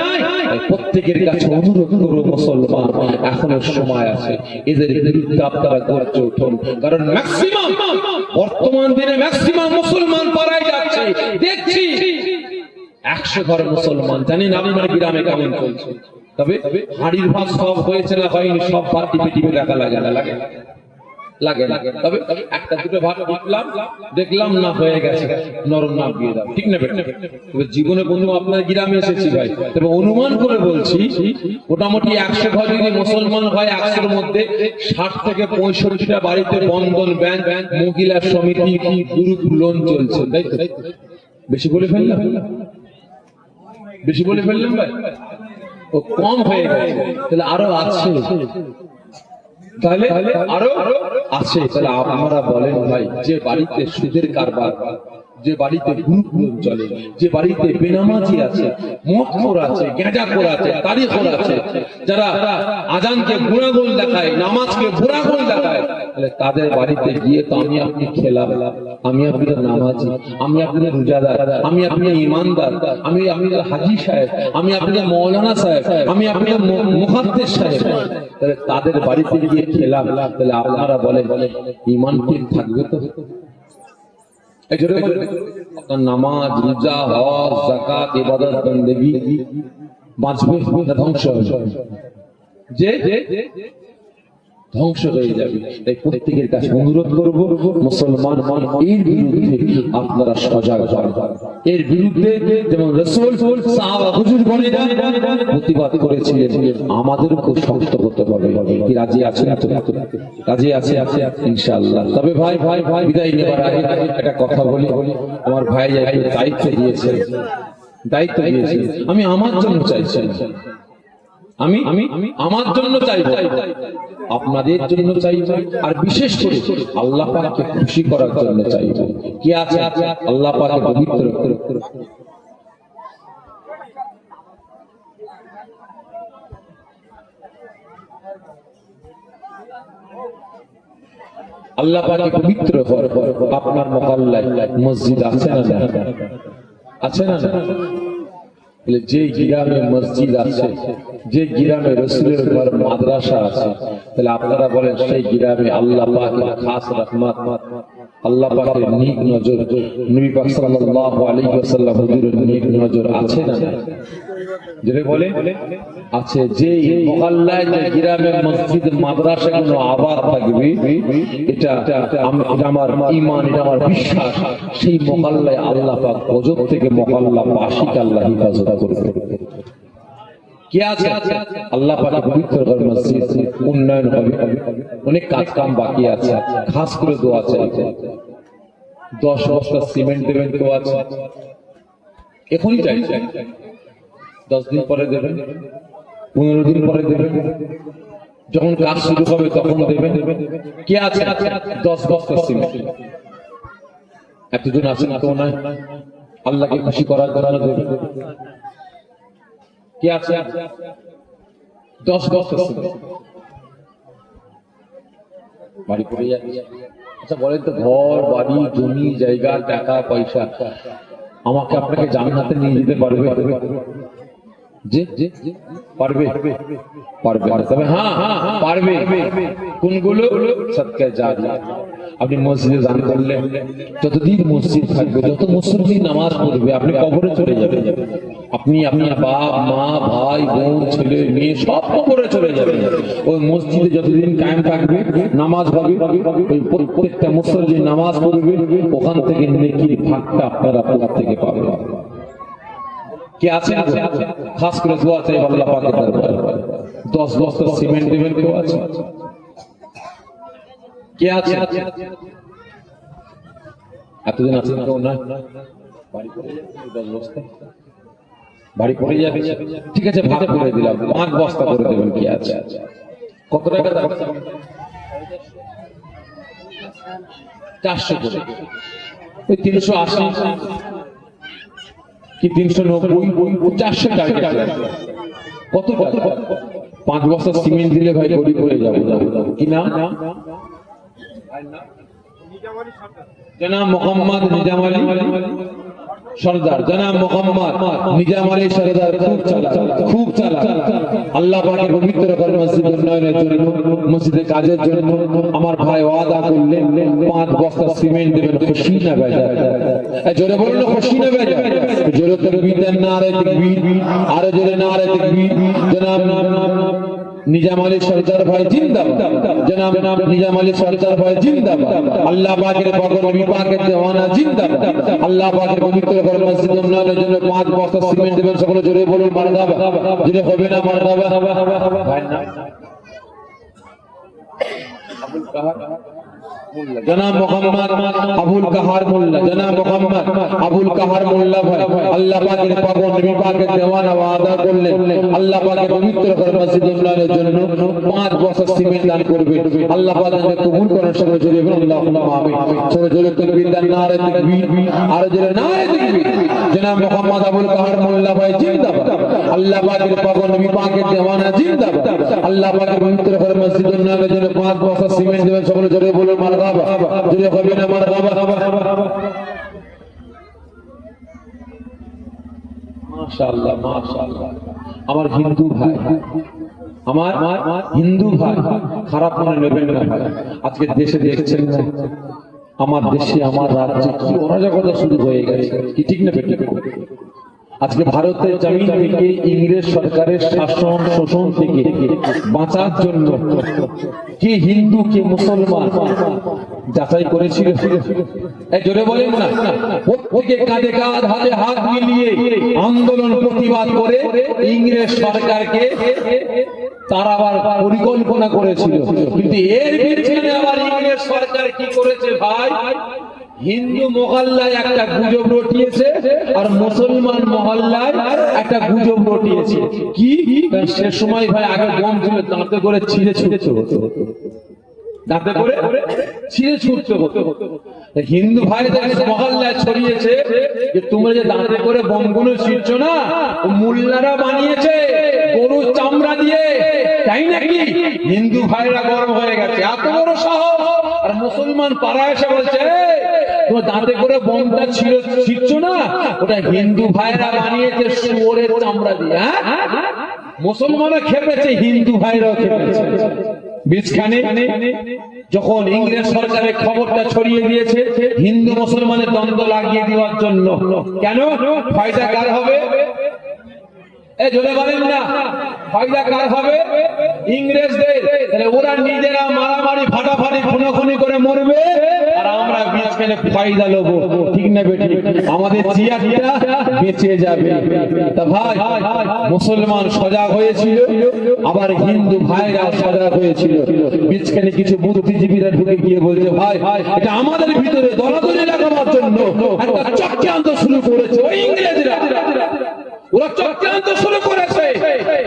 প্রত্যেকের কাছে অনুরোধ করব, মুসলমান এখনো সময় আছে, এদের বিরুদ্ধে আপনারা গর্জে উঠুন। কারণ ম্যাক্সিমাম বর্তমান দিনে ম্যাক্সিমাম মুসলমান পাড়ায় যাচ্ছে, দেখছি 100 ঘর মুসলমান। জানেন আপনার গ্রামে কেমন চলছে? তবে হাড়ির ভাত সব হয়েছে না হয়নি, সব ভাত টিপে টিপে দেখা লাগে না, লাগে লাগে। তবে একটা দুটো ভাত দেখলাম না হয়ে গেছে, নরম না দিয়ে দাও, ঠিক না বেটা? তবে জীবনে বন্ধু আপনার গ্রামে এসেছি ভাই, তবে অনুমান করে বলছি মোটামুটি 100 ঘর যদি মুসলমান হয়, 100-এর মধ্যে 60 থেকে 65টা বাড়িতে বন্ধন ব্যাংক, মহিলা সমিতি, গ্রুপ লোন চলছে, তাই তো? বেশি বলে ফেললাম? বেশি বলে ফেললাম ভাই? ও কম হয়ে গেছে, তাহলে আরো আছে, তাহলে আরো আছে। তাহলে আপনারা বলেন ভাই, যে বাড়িতে সুদের কারবার, যে বাড়িতে গ্রুপ লোন চলে, যে বাড়িতে বেনামাজি আছে, মদখোর আছে, গেঁজাখোর আছে, তারিখোর আছে, যারা আজানকে গুণাগুণ দেখায়, নামাজকে বুড়াগুণ দেখায়, তাহলে তাদের বাড়িতে গিয়ে তো আমি আপনি খেলাম, আমি আপনি নামাজি, আমি আপনি রোজাদার, আমি আপনি ইমানদার, আমি আপনি হাজি সাহেব, আমি আপনি মৌলানা সাহেব, আমি আপনি মুহাদ্দিস সাহেব, তাহলে তাদের বাড়িতে গিয়ে খেলাম, তাহলে আপনারা বলেন ইমান ঠিক থাকবে তো? এই জন্য আপনার নামাজ, রোজা, হজ, যাকাত, ইবাদত, বন্দেগী বাঁচবে না ধ্বংস হবে? যে ধ্বংস হয়ে যাবে। তাই প্রত্যেকের কাছে অনুরোধ করব, মুসলমান এর বিরুদ্ধে আপনারা সজাগ হন। এর বিরুদ্ধে যেমন রাসূল, সাহাবা, হুজুরগণেরা প্রতিবাদ করেছিলেন, আমাদেরকে শক্ত হতে হবে। কি রাজি আছেন? তো রাজি আছে ইনশাআল্লাহ। তবে ভাই বিদায় নেবার আগে একটা কথা বলি। আমার ভাই একটু দায়িত্ব দিয়েছে, আমি আমার জন্য চাইছি, আমি আমার জন্য চাইব, আপনাদের জন্য চাইব, আর বিশেষ করে আল্লাহ পাককে খুশি করার জন্য চাইব। কি আছে? আল্লাহ পাকের পবিত্র আল্লাহ পাকের পবিত্র ঘর আপনার মহল্লায় মসজিদ আছে না? আছে না? যে গ্রামে মসজিদ আছে, যে গ্রামে রাসূলের ঘর, মাদ্রাসা আছে, তাহলে আপনারা বলেন সেই গ্রামে আল্লাহ পাকের খাস রহমত, আল্লাহ পাকের নেক নজর, নবী পাক সাল্লাল্লাহু আলাইহি ওয়াসাল্লাম হুজুরের নেক নজর আছে না? যেটা বলে আছে। যে মহল্লায়, যে গ্রামে মসজিদ, মাদ্রাসা গুলো আবাদ থাকবে, এটা আমার ঈমান, এটা আমার বিশ্বাস, সেই মহল্লায় আল্লাহ পাক গজব থেকে মহল্লা বাসীকে আল্লাহ হিফাজত করবে। কি আছে? আল্লাহ পাকের পবিত্র ঘর মসজিদ উন্নয়ন হবে, অনেক কাজ কাম বাকি আছে। খাস করে দোয়া চাইছে, 10 বস্তা সিমেন্ট দেবেন, দোয়া আছে, এখনই চাইছে, 10 দিন পরে দেবেন, 15 দিন পরে দেবেন, যখন কাজ শুরু হবে তখন দেবেন। কি আছে? 10 বস্তা সিমেন্ট। এতজন আছেন তো না, আল্লাহকে খুশি করার জন্য দেবেন। কি আছে? 10 বস্তা সিমেন্ট। বাড়ি পড়ে যাচ্ছে। আচ্ছা বলেন তো, ঘর বাড়ি, জমি জায়গা, টাকা পয়সা আমাকে আপনাকে জান্নাতে নিয়ে যেতে পারবে? পারবে? তবে হ্যাঁ পারবে। কোনগুলো? সাদকায়ে জারিয়া। আপনি মসজিদে দান করলেন, যতদিন মসজিদ থাকবে, যত মুসল্লি নামাজ পড়বে, আপনি কবরে চলে যাবেন। আপনি আপনার বাপ মা ভাই বোন ছেলে মেয়ে সব কবরে চলে যাবেন। ওই মসজিদে যতদিন কায়েম থাকবে, নামাজ হবে, ওই প্রত্যেকটা মুসল্লি নামাজ পড়বে, ওখান থেকে নেকির ভাগটা আপনারা থেকে পাবেন। কি আছে? খাস করে দোয়া চাই আল্লাহ পাকের দরবারে। 10 বস্তা সিমেন্ট দেবেন, কেউ আছে? কি আছে? এতদিন আছে না? কেউ না? বাড়ি পড়ে যাবে 10 বস্তা, বাড়ি পড়ে যাবে। ঠিক আছে, ভাগ করে দিলাম, 5 বস্তা করে দেবেন। কি আছে? কত টাকা? 400 করে, ওই 380 কি 390, 400 টাকা। কত? 5 বস্তা সিমেন্ট দিলে ভাই গরিব হয়ে যাবে। কি নাম? জনাব মোহাম্মদ নিজাম আলী সরদার। জনাব মোহাম্মদ নিজাম আলী সরদার খুব চালাক। আল্লাহ পাকের পবিত্র ঘর মসজিদ উন্নয়নের জন্য, মসজিদের কাজের জন্য আমার ভাই ওয়াদা করলেন 5 বস্তা সিমেন্ট দেবেন। খুশি না বেজার? জোরে বললো খুশি না বেজার? জোরে তাকবীর দেন, নারে তাকবীর, আরো জোরে নারে তাকবীর। জনাব নিজাম আলী সরদার ভাই জিন্দাবাদ, জনাব নিজাম আলী সরদার ভাই জিন্দাবাদ। আল্লাহ পাকের পাগল নবী পাকের দেওয়ানা জিন্দাবাদ। আল্লাহ পাকের পবিত্র ঘর মসজিদ উন্নয়নের জন্য 5 বস্তা সিমেন্ট দেবেন। সকলে জোরে বলুন মারহাবা। জোরে হবে না মারহাবা? ভাই না আবুল কাহার জনাব মোহাম্মদ আবুল কাহার মোল্লা, জনাব মোহাম্মদ আবুল কাহার মোল্লা ভাই আল্লাহ পাকের পাগল নবী পাকের দেওয়ানা ওয়াদা করলেন আল্লাহ পাকের পবিত্র ঘর মসজিদ উন্নয়নের জন্য 5 বস্তা সিমেন্ট দান করবে। আল্লাহ পাক যেন কবুল করেন। সকলে জোরে বলুন আল্লাহুম্মা আমিন। সকলে জোরে তাকবীর দেন, নারে তাকবীর, আর জোরে নারে তাকবীর। জনাব মোহাম্মদ আবুল কাহার মোল্লা ভাই জিন্দাবাদ। আল্লাহ পাকের পাগল নবী পাকের দেওয়ানা জিন্দাবাদ। আল্লাহ পাকের পবিত্র ঘর মসজিদ উন্নয়নের জন্য 5 বস্তা সিমেন্ট দেবেন। সকলে জোরে বলুন মারহাবা। জোরে হবে না মারহাবা? মাশাআল্লাহ মাশাআল্লাহ। আমার হিন্দু ভাই, আমার হিন্দু ভাই, খারাপ মনে নেবেন না ভাই। আজকে দেশে দেখছেন না আমার দেশে আমার রাজ্যে কি অরাজকতা শুরু হয়ে গেছে, কি ঠিক না বেঠিক? আজকে ভারতের জমিন থেকে ইংরেজ সরকারের শাসন শোষণ থেকে বাঁচার জন্য কি হিন্দু কি মুসলমান যাচাই করেছিল? জোরে বলেন না। প্রত্যেকে কাঁধে কাঁধ হাতে হাত মিলিয়ে আন্দোলন প্রতিবাদ করে ইংরেজ সরকারকে তারা আবার পরিকল্পনা করেছিল, কিন্তু এর পিছনে আবার ইংরেজ সরকার কি করেছে ভাই? হিন্দু মহল্লায় একটা গুজব রটিয়েছে আর মুসলমান মহল্লায় একটা গুজব রটিয়েছে। কি? সে সময় ভাই আগে গম ছিল, দাঁতে করে ছিঁড়ে ছুটে হতো, দাঁতে করে ছিঁড়ে ছুটতে হতো। হিন্দু ভাইদের মহল্লায় ছড়িয়েছে যে তোমরা যে দাঁতে করে বোমগুলো ছিঁড়ছো না, মোল্লারা বানিয়েছে গরুর চামড়া দিয়ে, তাই নাকি? হিন্দু ভাইরা গরম হয়ে গেছে, এত বড় সাহস। আর মুসলমান পাড়া এসে বলছে তোমার দাঁতে করে বোমটা ছিঁড়ছো না, ওটা হিন্দু ভাইরা বানিয়েছে শুয়োরের চামড়া দিয়ে। মুসলমানরা খেপেছে, হিন্দু ভাইরাও খেপেছে। বীজখানে যখন ইংরেজ সরকারের খবরটা ছড়িয়ে দিয়েছে হিন্দু মুসলমানের দ্বন্দ্ব লাগিয়ে দেওয়ার জন্য, কেন? ফায়দা কার হবে? জোরে বলেন না, ফায়দা কার হবে? ইংরেজদের। ওরা নিজেরা মারামারি ফাটাফাটি খুনোখুনি করে মরবে আর আমরা বীজখানে ফায়দা লব, ঠিক না বেটি? আমাদের জিয়াটা বেঁচে যাবে। তা ভাই, মুসলমান সজাগ হয়েছিল, আবার হিন্দু ভাইরা সজাগ হয়েছিল। বীজখানে কিছু বুদ্ধিজীবীরা ঢুকে গিয়ে বলছে ভাই এটা আমাদের ভিতরে দলাদলি লাগাবার জন্য একটা চক্রান্ত শুরু করেছে ওই ইংরেজরা। ওরা চক্রান্ত শুরু করেছে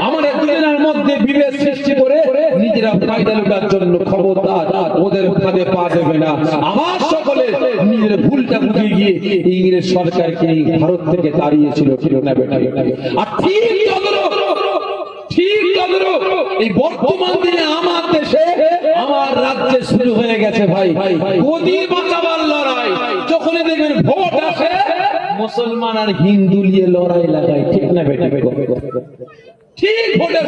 আমাদের দুজনের মধ্যে বিভেদ সৃষ্টি করে নিজেরা ফায়দা লুটার জন্য। খবরদার, ওদের ফাঁদে পা দেবে না। আমার সকলে নিজের ভুলটা বুঝে গিয়ে ইংরেজ সরকারকে ভারত থেকে তাড়িয়েছিল, ঠিক না বেটা? আর ঠিক তদ্রূপ এই বর্তমান দিনে আমার দেশে আমার রাজ্যে শুরু হয়ে গেছে ভাই গদি বাঁচাবার লড়াই। যখনই দেখবেন ভোট আসে মুসলমান আর হিন্দু নিয়ে লড়াই লাগায়, ঠিক না বেটা? ঠিক ভোটের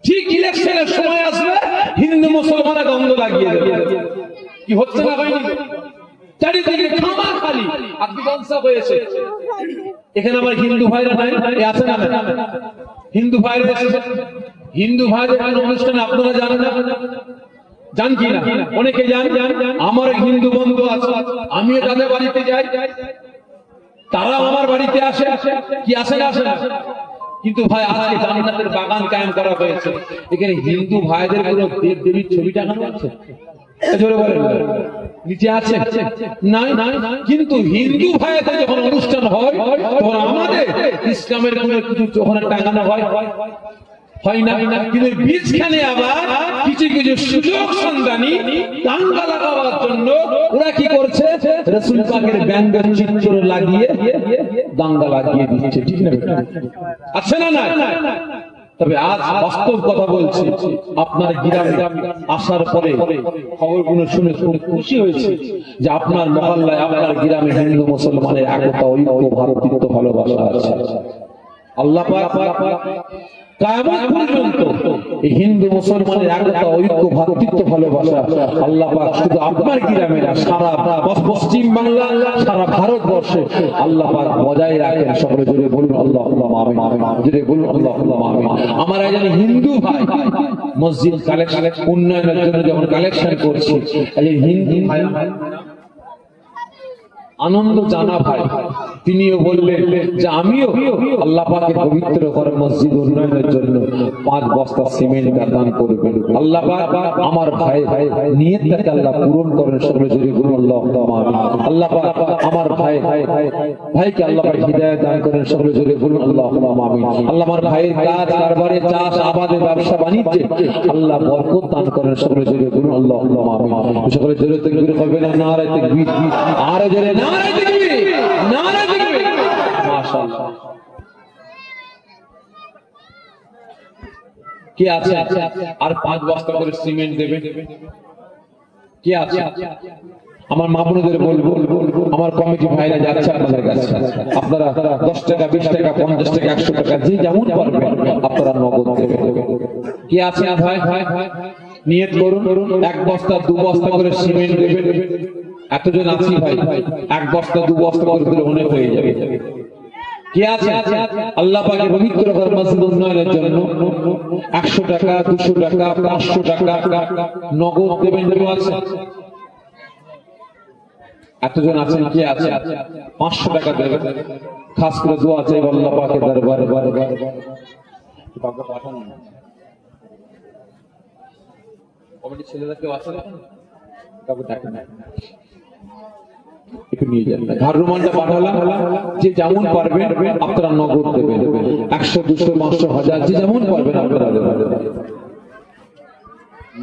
ঠিক ইলেকশনের সময় আসবে হিন্দু মুসলমানরা দ্বন্দ্ব লাগিয়ে দেবে। কি হচ্ছে না হয়নি? চারিদিকে খামা খালি আত্মীয়তা হয়েছে। এখানে আমার হিন্দু ভাইরা নাই, আছে না? হিন্দু ভাইরা হিন্দু ভাইদের অনুষ্ঠানে আপনারা জানেন না? জান কি না? অনেকে জান। আমার হিন্দু বন্ধু আছে, আমিও তাদের বাড়িতে যাই, তারা আমার বাড়িতে আসে, কি আসে না? আসে না। কিন্তু ভাই আজকে জান্নাতের বাগান কায়েম করা হয়েছে, এখানে হিন্দু ভাইদের কোনো দেব দেবীর ছবি টাঙানো আছে? জোরে বলেন। নিচে আছে? নাই। কিন্তু হিন্দু ভাইদের যখন অনুষ্ঠান হয় তখন আমাদের ইসলামের কোনো কিছু ওখানে টাঙানো হয় না। কিন্তু বীজখানে আবার কিছু কিছু সুযোগ সন্ধানী দাঙ্গা লাগাবার জন্য ওরা কি করছে? রাসূল পাকের ব্যঙ্গের চিত্র লাগিয়ে দাঙ্গা লাগিয়ে দিচ্ছে, ঠিক না? আছে না? তবে আজ বাস্তব কথা বলছি, আপনার গ্রামে আসার পরে খবরগুলো শুনে খুব খুশি হয়েছে যে আপনার মহল্লায় আপনার গ্রামে হিন্দু মুসলমানের একতা, ঐক্য, ভ্রাতৃত্ব, ভালোবাসা আছে। আল্লাহ পাক কিয়ামত পর্যন্ত এই হিন্দু মুসলমানের একতা, ঐক্য, ভ্রাতৃত্ব, ভালোবাসা আল্লাহ পাক শুধু আপনার গ্রামে না, সারা পশ্চিম বাংলা, সারা ভারতবর্ষে আল্লাহ পাক বজায় রাখেন। সকলে জোরে বলুন আল্লাহুম্মা আমিন। জোরে বলুন আল্লাহুম্মা আমিন। আমার একজন হিন্দু ভাই মসজিদ কালেকশন উন্নয়নের জন্য যখন কালেকশন করছি, একজন হিন্দু ভাই আনন্দ জানা ভাই, তিনিও বললেন যে আমিও আল্লাহ পাকের পবিত্র ঘর মসজিদ উন্নয়নের জন্য 5 বস্তা সিমেন্ট দান করবেন। আল্লাহ পাক আমার ভাই নিয়তটাকে আল্লাহ পূরণ করেন। সকলে জোরে বলুন আল্লাহুম্মা আমিন। আল্লাহ পাক আমার ভাইকে আল্লাহ পাক হিদায়াত দান করেন। সকলে জোরে বলুন আল্লাহুম্মা আমিন। আল্লাহ আমার ভাইয়ের কাজ কারবারে, চাষ আবাদে, ব্যবসা বাণিজ্যে আল্লাহ বরকত দান করেন। সকলে জোরে বলুন আল্লাহুম্মা আমিন। সকলে জোরে তাকবীর করবেন, নারে তাকবীর, আর জোরে নারে তাকবীর, নারে তাকবীর। মাশাআল্লাহ। কে আছে আর 5 বস্তা করে সিমেন্ট দেবে? কে আছে? আমার মা বোনদের বলবো, আমার কমিটি ভাইরা যাচ্ছে আপনাদের কাছে, আপনারা 10 টাকা, 20 টাকা, 50 টাকা, 100 টাকা যে যেমন পারবেন আপনারা নগদ দেবেন। কে আছে ভাই? নিয়ত করুন, এক বস্তা দু বস্তা করে সিমেন্ট দেবেন। এতজন আছি ভাই, এক বস্তা দু বস্তা করে দিলে অনেক হয়ে যাবে। কি আছে? আল্লাহ পাকের পবিত্র ঘর মসজিদ উন্নয়নের জন্য 100 টাকা, 200 টাকা, 500 টাকা নগদ দেবেন। কেউ আছে? এতজন আছেন, কি আছে? 500 টাকা দেবেন। খাস করে দোয়া চাই আল্লাহ পাকের দরবারে। কমিটি ছেলেরা কেউ আছে? কাউকে ডাকেন না, একটু নিয়ে যান। ঘর রুমালটা পাঠালাম, যে যেমন পারবেন আপনারা নগদ দেবেন। 100, 200, 500, 1000 যে যেমন পারবেন আপনারা দেবেন।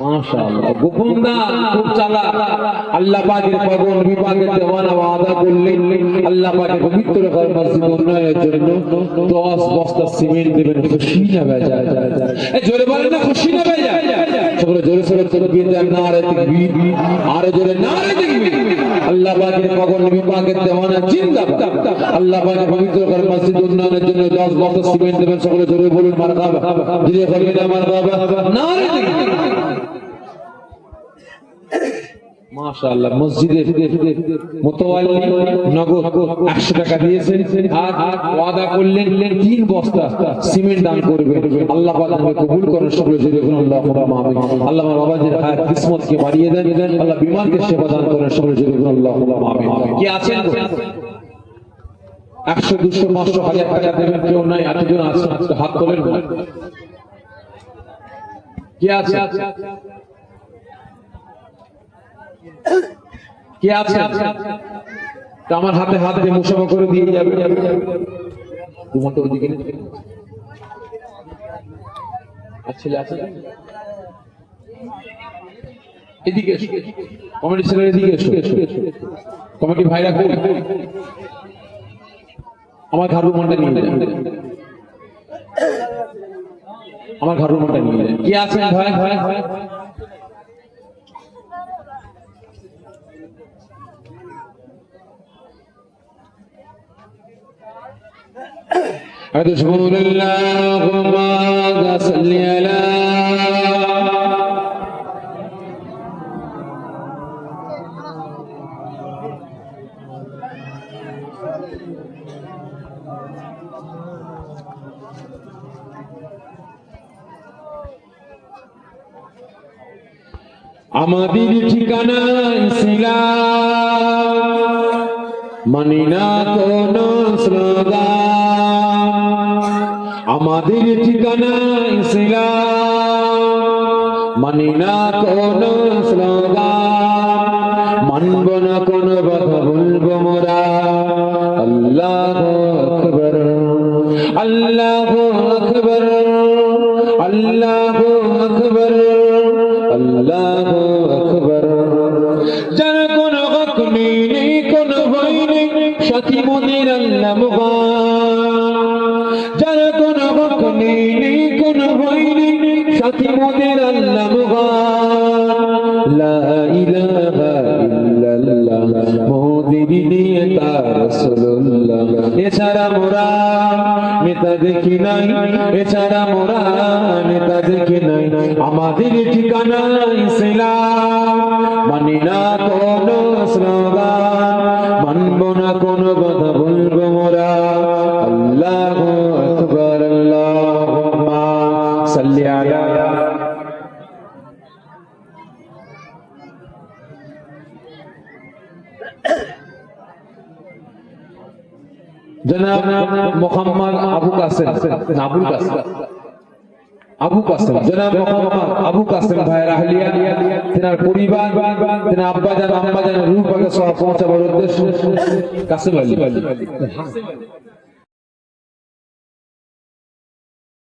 মাশাআল্লাহ, গোপন দান খুব চালাক। আল্লাহ পাকের পাগল, নবী পাকের দেওয়ানা ওয়াদা করলেন আল্লাহ পাকের পবিত্র ঘর মসজিদ উন্নয়নের জন্য 10 বস্তা সিমেন্ট দেবেন। খুশি না বেজায়? এই জোরে বলেন না, খুশি না বেজায়? সকলে জোরে সরে তাকবীর দেন, নারে তাকবীর, আরো জোরে নারে তাকবীর। আল্লাহ পাকের পাগল, নবী পাকের দেওয়ানা জিন্দাবাদ। আল্লাহ পাকের পবিত্র ঘর মসজিদ উন্নয়নের জন্য 10 বস্তা সিমেন্ট দেবেন। সকলে জোরে বলুন মারহাবা। জিরে বলবেন মারহাবা, নারে তাকবীর। মাশাআল্লাহ, মসজিদের মুতাওয়াল্লি নগদ 100 টাকা দিয়েছেন আর ওয়াদা করলেন 3 বস্তা সিমেন্ট দান করবেন। আল্লাহ পাক আমাকে কবুল করেন। সকলে জোরে বলুন আল্লাহুম্মা আমিন। আল্লাহ আমার বাবাজির হায়াত কিসমতকে বাড়িয়ে দেন, আল্লাহ বিমারকে সেবা দান করেন। সকলে জোরে বলুন আল্লাহুম্মা আমিন। কি আছেন? 100, 200, 500, 1000 টাকা দেবেন। কেউ নাই? এতজন আছেন, হাত তোলেন। কি আছে? কি আছে? আমার হাতে হাত দিয়ে মুসাফা করে দিয়ে যাবে। রুমালটা ওদিকে আছে, এদিকে এসো। কমিটি ছেলেরা এদিকে এসো। কমিটি ভাইরা কই? আমার ঘর রুমালটা নিয়ে যান, আমার ঘর রুমালটা নিয়ে যান। কি আছে ভাই? رسول اللهم صل على আমাদের ঠিকানা ইসলাম, মানি না কোন স্লোগান। আমাদের ঠিকানা ইসলাম, মানি না কোন স্লোগান। মানব না কোন কথা, বলবো মোরা আল্লাহু আকবার, আল্লাহু আকবার, আল্লাহু আকবার, আল্লাহু আকবার। যার কোন হক নেই, কোন ভয় নেই, সাথী মোদের আল্লাহ মহান। যার কোন হক নেই, কোন ভয় নেই, সাথী মোদের আল্লাহ মহান। লা ইলাহা ইল্লাল্লাহ, মোদের নেতা রাসূলুল্লাহ। এছাড়া মোরা নেতা দেখি নাই, এছাড়া মোরা নেতা দেখি নাই। আমাদের ঠিকানা ইসলাম, মানি না কোন স্লোগান, মানব না কোন কথা, বলবো মোরা আল্লাহু আকবার। আল্লাহুম্মা সাল্লি আলা জনাব মোহাম্মদ আবু কাসেম, আবুল কাসেম, আবু কাসেম, জনাব মোহাম্মদ আবু কাসেম ভাইয়ের আহলিয়া, তেনার পরিবার, তেনার আব্বাজান আম্মাজান রূহ পাকে সহ পৌঁছাবার উদ্দেশ্য কাসেম আলী।